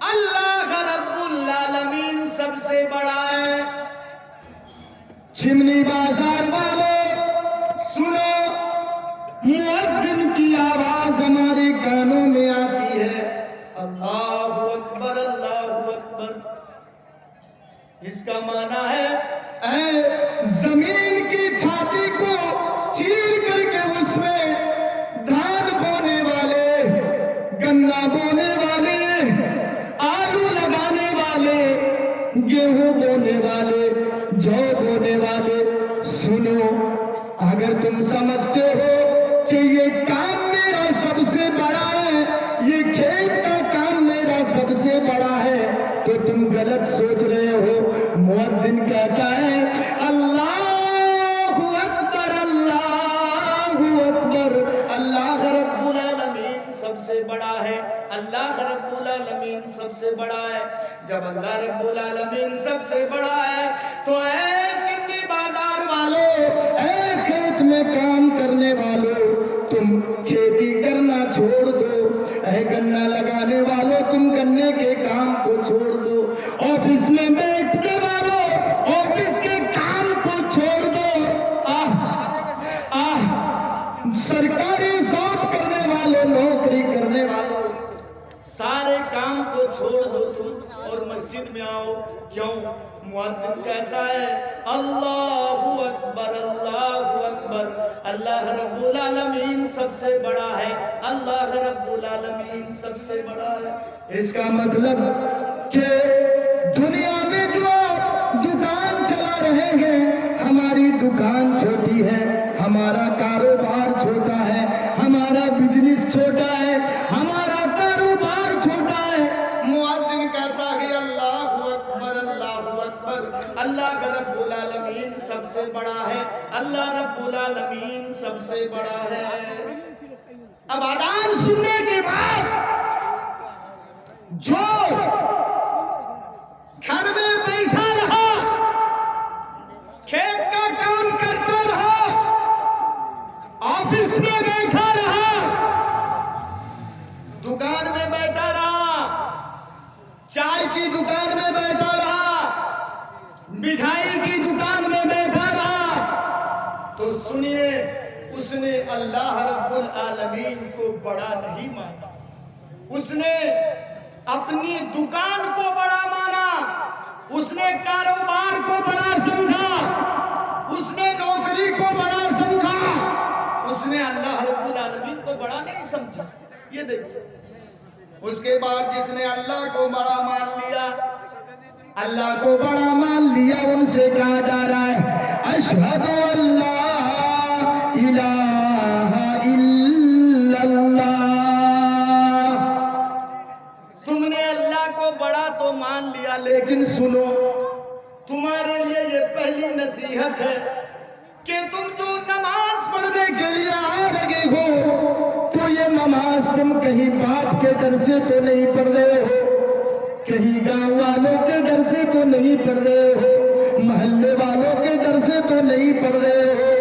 अल्लाह रब्बुल आलमीन सबसे बड़ा है। चिमनी बाजार वालों सुनो, मुअद्दिन की आवाज हमारे कानों में आती है अल्लाहु अकबर, अल्लाहु अकबर। इसका माना है जमीन की छाती को चीर करके उसमें धान बोने वाले, गन्ना बोने वाले, आलू लगाने वाले, गेहूं बोने वाले, जौ बोने वाले, सुनो, अगर तुम समझते हो कि ये काम मेरा सबसे बड़ा है, ये खेत का काम मेरा सबसे बड़ा है, तो तुम गलत सोच रहे हो। मुअद्दिन कहता है अल्लाहु अकबर, अल्लाहु अकबर। अल्लाह रब्बुल आलमीन सबसे बड़ा है, अल्लाह रब्बुल आलमीन सबसे बड़ा है। जब अल्लाह रब्बुल आलमीन सबसे बड़ा है तो ऐ चिमनी बाजार वालों, ऐ खेत में काम करने वालों, तुम खेती करना छोड़ दो। ऐ गन्ना लगाने वालों, तुम गन्ने के काम को छोड़ दो। ऑफिस में बैठने वालों, ऑफिस के काम को छोड़ दो। सरकारी जॉब करने वालों, नौकरी करने वालों, सारे काम को छोड़ दो तुम और मस्जिद में आओ। क्यों? मुअद्दिन कहता है अल्लाहु अकबर, अल्लाहु अकबर। अल्लाह रब्बुल आलमीन सबसे बड़ा है, अल्लाह रब्बुल आलमीन सबसे बड़ा है। इसका मतलब कि दुनिया में जो दुकान चला रहे हैं, हमारी दुकान छोटी है, हमारा कारोबार छोटा है, हमारा बिजनेस छोटा है, हमारा कारोबार छोटा है। मुअद्दिन कहता है रब्बुल आलमीन सबसे बड़ा है। अब अजान सुनने के बाद जो घर में बैठा रहा, खेत का काम करता रहा, ऑफिस में बैठा रहा, दुकान में बैठा रहा, चाय की दुकान में बैठा रहा, मिठाई की दुकान में बैठा रहा, तो सुनिए, उसने अल्लाह रब्बुल आलमीन को बड़ा नहीं माना। उसने अपनी दुकान को बड़ा माना, उसने कारोबार को बड़ा समझा, उसने नौकरी को बड़ा समझा, उसने अल्लाह रब्बुल आलमीन को बड़ा नहीं समझा। ये देखिए, उसके बाद जिसने अल्लाह को बड़ा मान लिया, अल्लाह को बड़ा मान लिया, उनसे कहा जा रहा है अशहदु अल्ला इलाहा इल्लल्लाह। तुमने अल्लाह को बड़ा तो मान लिया, लेकिन सुनो, तुम्हारे लिए ये पहली नसीहत है कि तुम जो नमाज पढ़ने के लिए आ रहे हो, तो ये नमाज तुम कहीं बाप के डर से तो नहीं पढ़ रहे हो, कहीं गांव वालों के डर से तो नहीं पढ़ रहे हो, मोहल्ले वालों के डर से तो नहीं पढ़ रहे हो।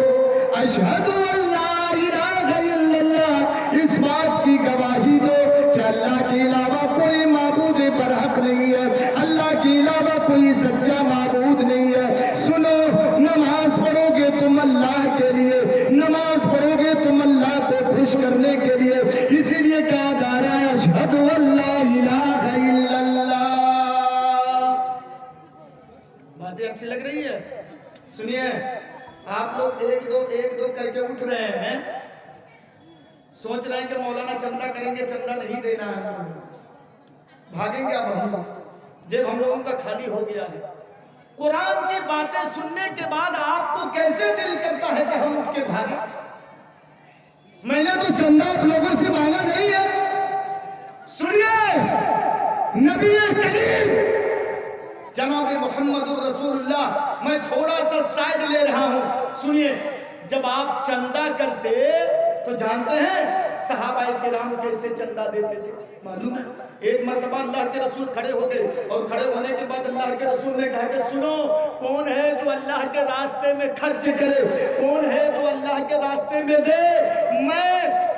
अशहदु अल्ला इलाहा इल्लल्लाह, इस बात की गवाही दो कि अल्लाह के अलावा कोई माबूद बरहक नहीं है, अल्लाह के अलावा कोई सच्चा माबूद नहीं है। सुनो, नमाज पढ़ोगे तुम अल्लाह के लिए, नमाज पढ़ोगे तुम अल्लाह को खुश करने के लिए, इसीलिए कहा जा रहा है अशहदु अल्ला इलाहा इल्लल्लाह। बातें अच्छी लग रही है? सुनिए, आप लोग एक दो करके उठ रहे हैं, सोच रहे हैं कि मौलाना चंदा करेंगे, चंदा नहीं देना है हम लोग, भागेंगे अब हम लोग, जब हम लोगों का खाली हो गया है। कुरान की बातें सुनने के बाद आपको कैसे दिल करता है कि हम उठ के भागे? मैंने तो चंदा आप लोगों से मांगा नहीं है। सुनिए, नबी करीम जनाब मोहम्मदुर रसूलुल्लाह, मैं थोड़ा सा साइड ले रहा हूं। सुनिए, जब आप चंदा करते तो जानते हैं सहाबाए किराम कैसे चंदा देते थे, मालूम है? एक मर्तबा अल्लाह के रसूल खड़े हो गए, और खड़े होने के बाद अल्लाह के रसूल ने कहा कि सुनो, कौन है जो अल्लाह के रास्ते में खर्च करे, कौन है जो अल्लाह के रास्ते में दे, मैं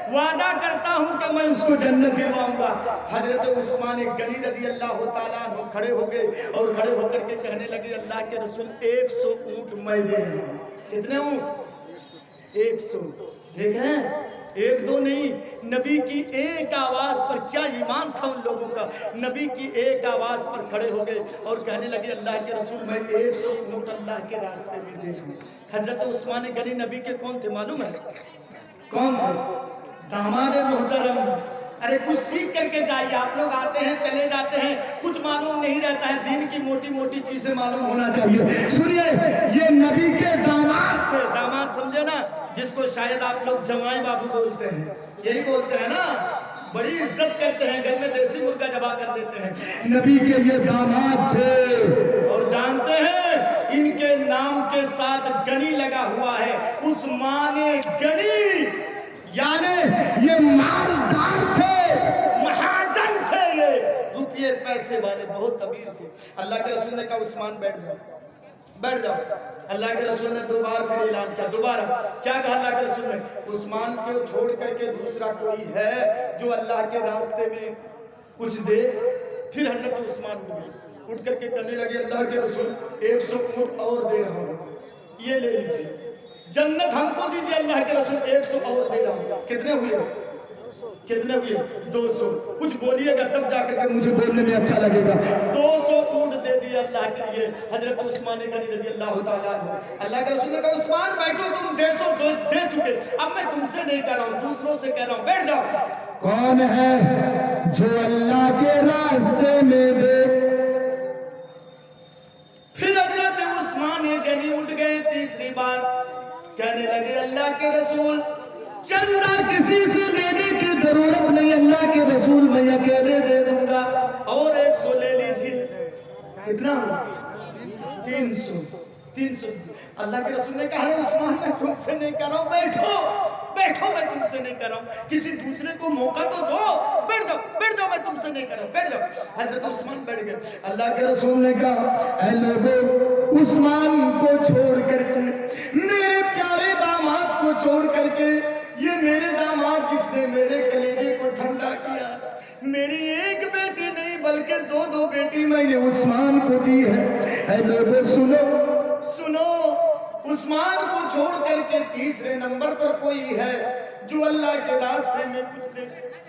वादा करता हूं कि मैं उसको जन्नत दिलवाऊंगा। हजरत उस्मान गनी रज़ी अल्लाह ताला अन्हु खड़े हो गए, और खड़े होकर के कहने लगे अल्लाह के रसूल 100 ऊंट मैं दे रहा हूं। कितने ऊंट? 100। देख रहे हैं, एक दो नहीं, नबी की एक आवाज पर, क्या ईमान था उन लोगों का, नबी की एक आवाज पर खड़े हो गए और कहने लगे अल्लाह के रसूल मैं 100 ऊंट अल्लाह के रास्ते में दे दूं। हजरत उस्मान गनी नबी के कौन थे मालूम है? कौन थे? दामाद मोहतरम। अरे कुछ सीख करके जाइए, आप लोग आते हैं चले जाते हैं, कुछ मालूम नहीं रहता है, दिन की मोटी मोटी चीजें मालूम होना चाहिए। सुनिए, ये नबी के दामाद थे। दामाद समझे ना, जिसको शायद आप लोग जमाई बाबू बोलते हैं, यही बोलते हैं ना, बड़ी इज्जत करते हैं, घर में देसी मुर्गा जबा कर देते हैं। नबी के ये दामाद थे, और जानते हैं इनके नाम के साथ गनी लगा हुआ है, उस्मान गनी, यानी ये मालदार थे, महाजन थे, ये रुपये पैसे वाले, बहुत अमीर थे। अल्लाह के रसूल ने कहा उस्मान बैठ जाओ, बैठ जाओ। अल्लाह के रसूल ने दोबारा फिर ऐलान किया, दोबारा क्या कहा अल्लाह के रसूल ने? उस्मान को छोड़ करके दूसरा कोई है जो अल्लाह के रास्ते में कुछ दे? फिर हजरत उस्मान उठ करके कहने लगे अल्लाह के रसूल 100 ऊंट और दे रहा हूँ, ये ले लीजिए, जन्नत हमको दीजिए अल्लाह के रसूल, 100 और दे रहा हूँ। कितने हुए? कितने हुए? 200। कुछ बोलिएगा तब जाकर के मुझे बोलने में अच्छा लगेगा। 200 ऊंट दे दिए अल्लाह के लिए हजरत उस्मान गनी रज़ी अल्लाह ताला अन्हु। अल्लाह के रसूल ने कहा उस्मान बैठो, तुम 150 दे चुके, अब मैं तुमसे नहीं कह रहा हूँ, दूसरों से कह रहा हूँ, बैठ जाओ। कौन है जो अल्लाह के रास्ते में दे? फिर हजरत उस्मान गनी उठ गए तीसरी बार, कहने लगे अल्लाह के रसूल चंदा किसी से लेने की जरूरत नहीं, अल्लाह के रसूल मैं अकेले दे दूंगा, और 100 ले लीजिए। कितना? 300। 300। अल्लाह के रसूल ने कहा उस्मान मैं तुमसे नहीं कर रहा हूँ, बैठो मैं तुमसे नहीं कर रहा हूँ, किसी दूसरे को मौका तो दो, बैठ जाओ मैं तुमसे नहीं कर रहा हूँ, बैठ जाओ। हजरत उस्मान बैठ गए। अल्लाह के रसूल ने कहा ऐ लोगों, उस्मान को छोड़ करके, मेरे प्यारे दामाद को छोड़ करके, ये मेरे दामाद जिसने मेरे कलेजे को ठंडा किया, मेरी एक बेटी नहीं बल्कि 2 बेटी मैंने उस्मान को दी है। ऐ लोगों सुनो, उस्मान को छोड़ करके तीसरे नंबर पर कोई है जो अल्लाह के रास्ते में कुछ दे।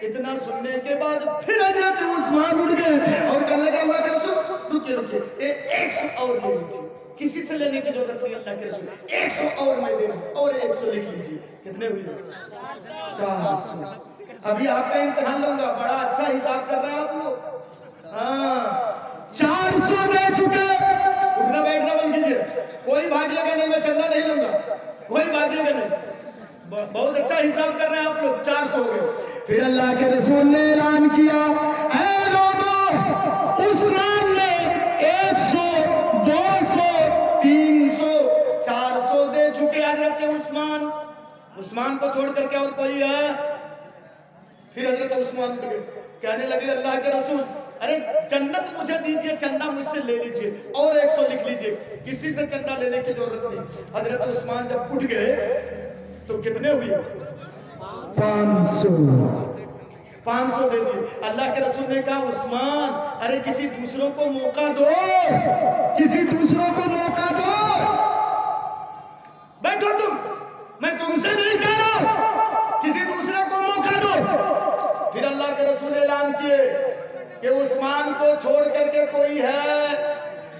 इतना सुनने के बाद फिर हजरत उस्मान उठ गए और कहने लगे अल्लाह के रसूल रुकिए 100 और ले लीजिए, किसी से लेने की जरूरत नहीं। अल्लाह के रसूल 100 और मैं दे रहा हूं, और 100 लिख लीजिए। कितने हुए? 400। अभी आपका इम्तिहान लूंगा, बड़ा अच्छा हिसाब कर रहे हैं आप लोग। हाँ 400 दे चुके। उठना बैठना बंद कीजिए, कोई भागिएगा नहीं, मैं चंदा नहीं लूंगा, कोई भागिएगा नहीं। बहुत अच्छा हिसाब कर रहे हैं आप लोग। 400 हो गए। फिर अल्लाह के रसूल ने ऐलान किया ऐ लोगों, उस्मान ने 100, 200, 300, 400 दे चुके हजरत उस्मान को छोड़ करके और कोई है? फिर हजरत उस्मान कहने लगे अल्लाह के रसूल अरे जन्नत मुझे दीजिए, चंदा मुझसे ले लीजिए, और 100 लिख लीजिए, किसी से चंदा लेने की जरूरत नहीं। हजरत उस्मान जब उठ गए तो कितने हुए? 500 दे दिए। अल्लाह के रसूल ने कहा उस्मान अरे किसी दूसरों को मौका दो, किसी दूसरों को मौका दो, बैठो तुम, मैं तुमसे नहीं कह रहा, किसी दूसरे को मौका दो। फिर अल्लाह के रसूल ऐलान किए कि उस्मान को छोड़ करके कोई है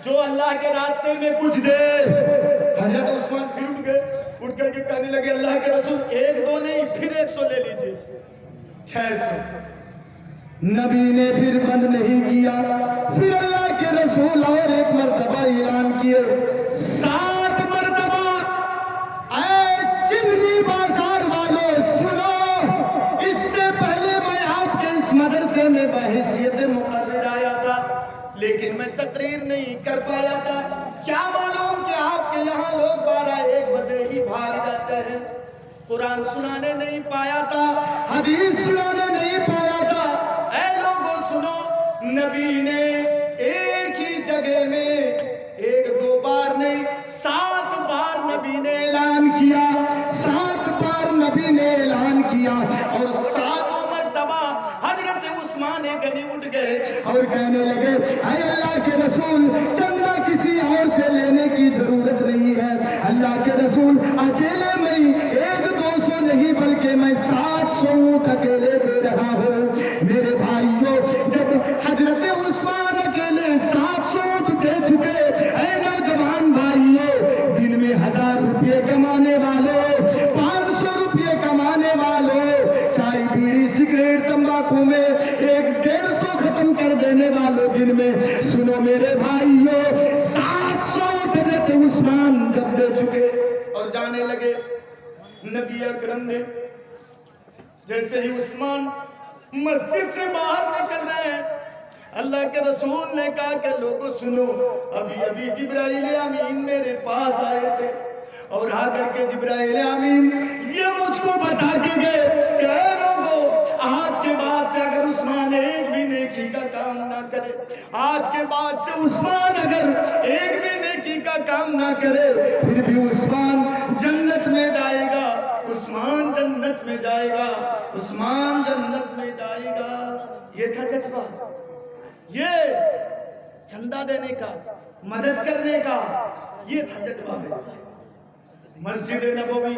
जो अल्लाह के रास्ते में कुछ दे। हजरत उस्मान फिर उठ गए, उठ करके कहने लगे अल्लाह के रसूल 1, 2 नहीं, फिर 100 ले लीजिए। 600। नबी ने फिर बंद नहीं किया। फिर अल्लाह के रसूल और एक मर्तबा ऐलान किए 7 मर्तबा। ऐ चिमनी बाजार वालों सुनो, इससे पहले मैं आपके इस मदरसे में बहैसियत मुकर्रिर आया था, लेकिन मैं तकरीर नहीं कर पाया था। क्या मालूम कि आपके यहाँ लोग 12-1 बजे ही भाग जाते हैं। कुरान सुनाने नहीं पाया था, हदीस सुनाने नहीं पाया था। ऐ लोगों सुनो, नबी ने एक ही जगह में 1-2 बार नहीं 7 बार नबी ने ऐलान किया, 7 बार नबी ने ऐलान किया, और 7 मर्तबा हजरत उस्मान गनी उठ गए और कहने लगे ऐ अल्लाह के रसूल चंदा किसी और से लेने की जरूरत नहीं है। अल्लाह के रसूल अकेले में 1-200 नहीं बल्कि मैं 700 ऊंट अकेले दे रहा हूँ। मेरे भाइयों, जब हजरत उस्मान अकेले 700 ऊंट दे चुके, ऐ नौजवान भाइयों, दिन में 1000 रुपये कमाने वालों, 500 रुपये कमाने वालों, चाय बीड़ी सिगरेट तंबाकू में 150 खत्म कर देने वालों, दिन में सुनो मेरे भाइयों 700 हजरत उस्मान जब दे चुके और जाने लगे, नबी अकरम ने जैसे ही उस्मान मस्जिद से बाहर निकल रहे हैं, अल्लाह के रसूल ने कहा कि लोगों सुनो, अभी अभी जिब्राइल अमीन मेरे पास आए थे और आकर के जिब्राइल अमीन ये मुझको बता के गए कि लोगों आज के बाद से अगर उस्मान एक भी नेकी का काम ना करे, आज के बाद से उस्मान अगर एक भी नेकी का काम ना करे, फिर भी उस्मान जन्नत में जाएगा, उस्मान जन्नत में जाएगा, उस्मान जन्नत में जाएगा। ये था जज्बा, ये चंदा देने का, मदद करने का, ये था जज्बा मेरे भाई। मस्जिद नबवी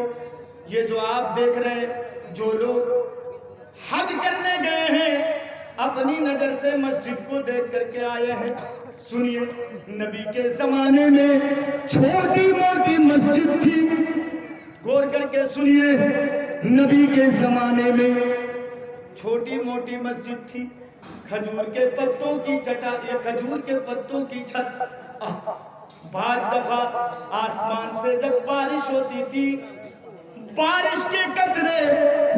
ये जो आप देख रहे हैं, जो लोग हज करने गए हैं अपनी नजर से मस्जिद को देख करके आए हैं, सुनिए नबी के जमाने में छोटी मोटी मस्जिद थी, गौर करके सुनिए, नबी के जमाने में छोटी मोटी मस्जिद थी, खजूर के पत्तों की चटा, ये खजूर के पत्तों की छत। बाज दफा आसमान से जब बारिश होती थी, बारिश के कतरे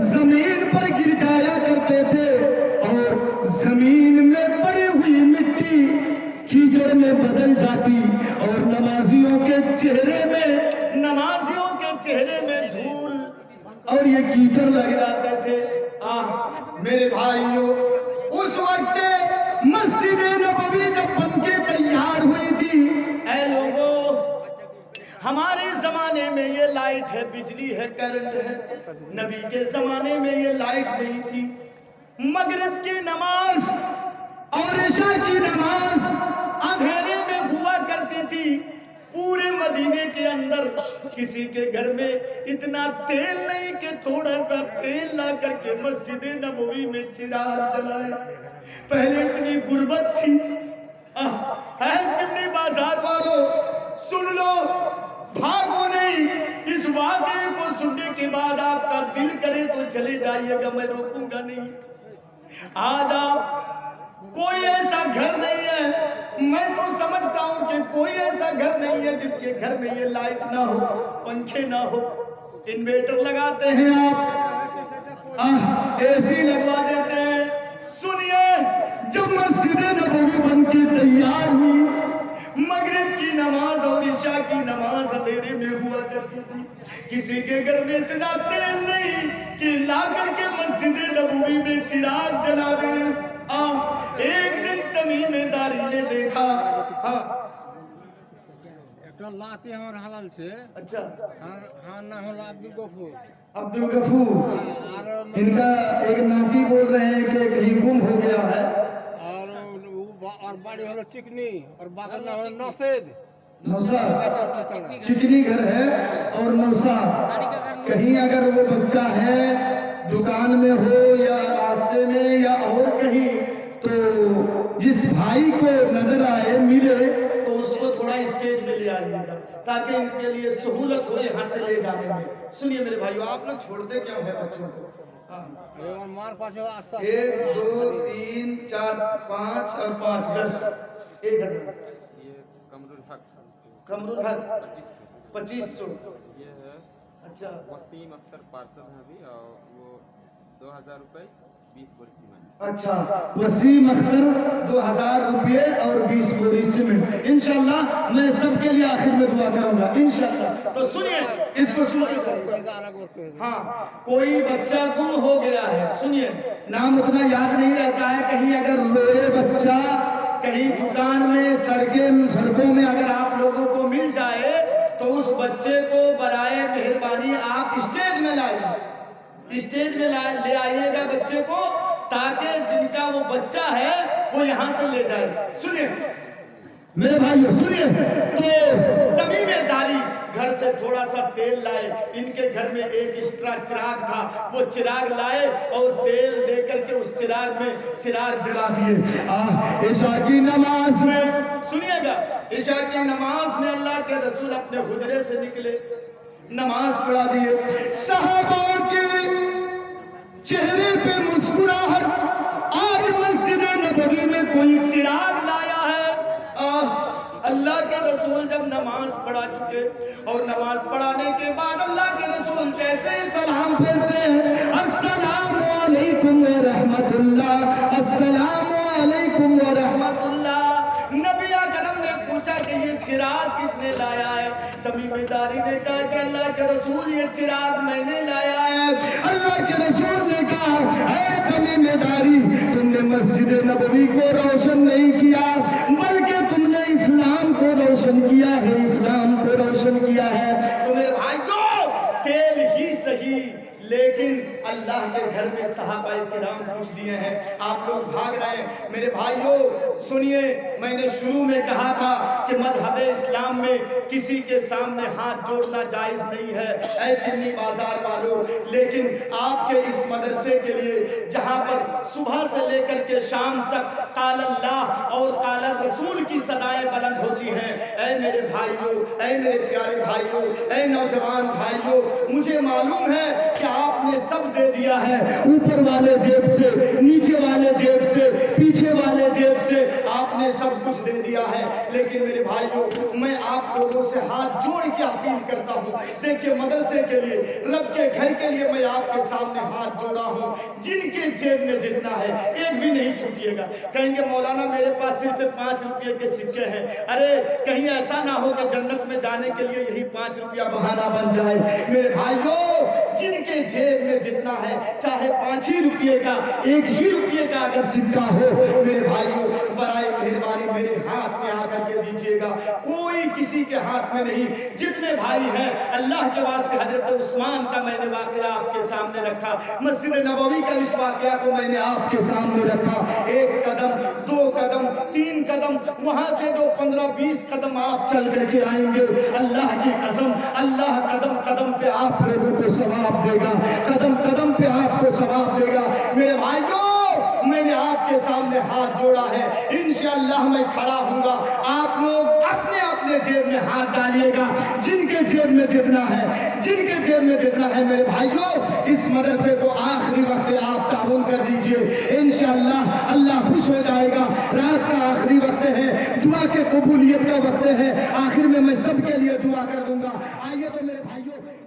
जमीन पर गिर जाया करते थे और जमीन में पड़ी हुई मिट्टी कीचड़ में बदल जाती और नमाजियों के चेहरे में धूल और ये कीचड़ लग जाते थे। मेरे भाइयों, उस वक्त मस्जिद नबवी जब बनके तैयार हुई थी, ऐ लोगों, हमारे जमाने में ये लाइट है, बिजली है, करंट है। नबी के जमाने में ये लाइट नहीं थी। मगरिब की नमाज और इशा की नमाज अंधेरे में हुआ करती थी। पूरे मदीने के अंदर किसी के घर में इतना तेल नहीं कि थोड़ा सा तेल ला करके मस्जिद नबवी में चिराग जलाए। पहले इतनी गुर्बत थी। चिमनी बाजार वालों, सुन लो, भागो नहीं। इस वाक़े को सुनने के बाद आपका दिल करे तो चले जाइएगा, मैं रोकूंगा नहीं। आज आप कोई ऐसा घर नहीं है, मैं तो समझता हूं कि कोई ऐसा घर नहीं है जिसके घर में ये लाइट ना हो, पंखे ना हो। इन्वर्टर लगाते हैं आप, एसी लगवा देते हैं। सुनिए, जब मस्जिद नबवी बन के तैयार हुई, मगरिब की नमाज और इशा की नमाज अंधेरे में हुआ करती थी। किसी के घर में इतना तेल नहीं कि ला करके मस्जिद नबवी में चिराग जला दें। एक दिन तमीमेदारी ने देखा, लाते हैं हलाल से। अच्छा, हाँ ना होला अब्दुल गफूर, इनका एक नाती बोल रहे हैं कि कहीं गुम हो गया है। और बड़ी होला चिकनी और बागल ना होला नौसेद। नौसा चिकनी घर है और नौसा, कहीं अगर वो बच्चा है दुकान में हो या रास्ते में या और कहीं, तो जिस भाई को नजर आए, मिले, तो उसको थोड़ा स्टेज में ले आइएगा ताकि इनके लिए सहूलत हो यहाँ से ले जाने में। सुनिए मेरे भाइयों, आप लोग छोड़ते क्यों है बच्चों को? मार पास 1 2 3 4 5 और 5 10 1000। कमरुल हक 2500। ये है अच्छा, वसीम अख्तर पार्षद हैं अभी, और वो 2000 रुपये 20 बोरी सीमेंट। अच्छा, वसीम अख्तर 2000 रुपये और 20 बोरी सीमेंट। इंशाल्लाह मैं सबके लिए आखिर में दुआ करूंगा इंशाल्लाह। तो सुनिए, इसको सुनिए। हाँ, कोई बच्चा गुम हो गया है, सुनिए, नाम उतना याद नहीं रहता है। कहीं अगर रोए बच्चा, कहीं दुकान में, सड़कों में अगर आप लोगों को मिल जाए, तो उस बच्चे को बराए मेहरबानी आप स्टेज में लाइए, स्टेज में ले आइएगा बच्चे को, ताकि जिनका वो बच्चा है वो यहाँ से ले जाए। सुनिए मेरे भाइयों, सुनिए, तो तमीमेदारी घर से थोड़ा सा तेल लाए। इनके घर में एक एक्स्ट्रा चिराग था, वो चिराग लाए और तेल दे करके उस चिराग में चिराग जला दिए। इशा की नमाज में, सुनिएगा, इशा की नमाज में अल्लाह के रसूल अपने हुजरे से निकले, नमाज पढ़ा दिए। सहाबा के चेहरे पे मुस्कुराहट। आज मस्जिद नबवी में कोई चिराग लाया है। अल्लाह के रसूल जब नमाज पढ़ा चुके और नमाज पढ़ाने के बाद अल्लाह के रसूल जैसे ही सलाम फेरते हैं, अस्सलामु अलैकुम व रहमतुल्लाह, अस्सलामु अलैकुम व रहमतुल्लाह। नबी अकरम ने पूछा कि ये चिराग किसने लाया है? तमीमेदारी ने कहा कि अल्लाह के रसूल, ये चिराग मैंने लाया है। अल्लाह के रसूल ने कहा, ऐ तमीमेदारी, तुमने मस्जिद नबवी को रोशन नहीं किया, बल्कि तुमने इस्लाम को रोशन किया है, इस्लाम को रोशन किया है। तो मेरे भाइयों, तेल ही सही, लेकिन अल्लाह के घर में सहाबा किराम पूछ दिए हैं, आप लोग भाग रहे हैं। मेरे भाइयों सुनिए, मैंने शुरू में कहा था कि मज़हब इस्लाम में किसी के सामने हाथ जोड़ना जायज़ नहीं है, ऐ चिमनी बाजार वालों। लेकिन आपके इस मदरसे के लिए जहाँ पर सुबह से लेकर के शाम तक काल अल्लाह और काल रसूल की सदाएं बुलंद होती हैं, ऐ मेरे भाइयों, ऐ मेरे प्यारे भाइयों, ऐ नौजवान भाइयों, मुझे मालूम है कि आपने सब दे दिया है, ऊपर वाले जेब से, नीचे वाले जेब से, पीछे वाले जेब से आपने सब कुछ दे दिया है। लेकिन मेरे भाइयों, मैं आप लोगों से हाथ जोड़ के अपील करता हूँ, देखिए मदरसे के लिए, रब के घर के लिए मैं आपके सामने हाथ जोड़ा हूँ। जिनके जेब में जितना है एक भी नहीं छूटिएगा। कहेंगे मौलाना मेरे पास सिर्फ 5 रुपये के सिक्के हैं। अरे कहीं ऐसा ना हो कि जन्नत में जाने के लिए यही 5 रुपया बहाना बन जाए। मेरे भाइयों, जिनके जेब में जितना है, चाहे 5 ही रुपये का, 1 ही रुपये का अगर सिक्का हो, मेरे भाइयों बराए मेहरबानी मेरे हाथ में आकर के दीजिएगा। कोई किसी के हाथ में नहीं। जितने भाई हैं, अल्लाह के वास्ते हजरत उस्मान का मैंने वाकया आपके सामने रखा, मस्जिद नबवी का इस वाकया को मैंने आपके सामने रखा। 1 कदम, 2 कदम, 3 कदम, वहां से जो 15-20 कदम आप चल करके आएंगे, अल्लाह की कसम, अल्लाह कदम कदम पे आप लोगों को सवाब देगा, कदम कदम पे आपको सवाब देगा। मेरे भाइयों, मैंने आपके सामने हाथ जोड़ा है, इंशाअल्लाह मैं खड़ा हूंगा। आप लोग अपने अपने जेब में हाथ डालिएगा, जिनके जेब में जितना है, जिनके जेब में जितना है। मेरे भाइयों, इस मदरसे को आखिरी वक्त आप ताउन कर दीजिए, इंशाअल्लाह अल्लाह खुश हो जाएगा। रात का आखिरी वक्त है, दुआ के कबूलियत का वक्त है। आखिर में मैं सबके लिए दुआ कर दूंगा। आइए तो मेरे भाइयों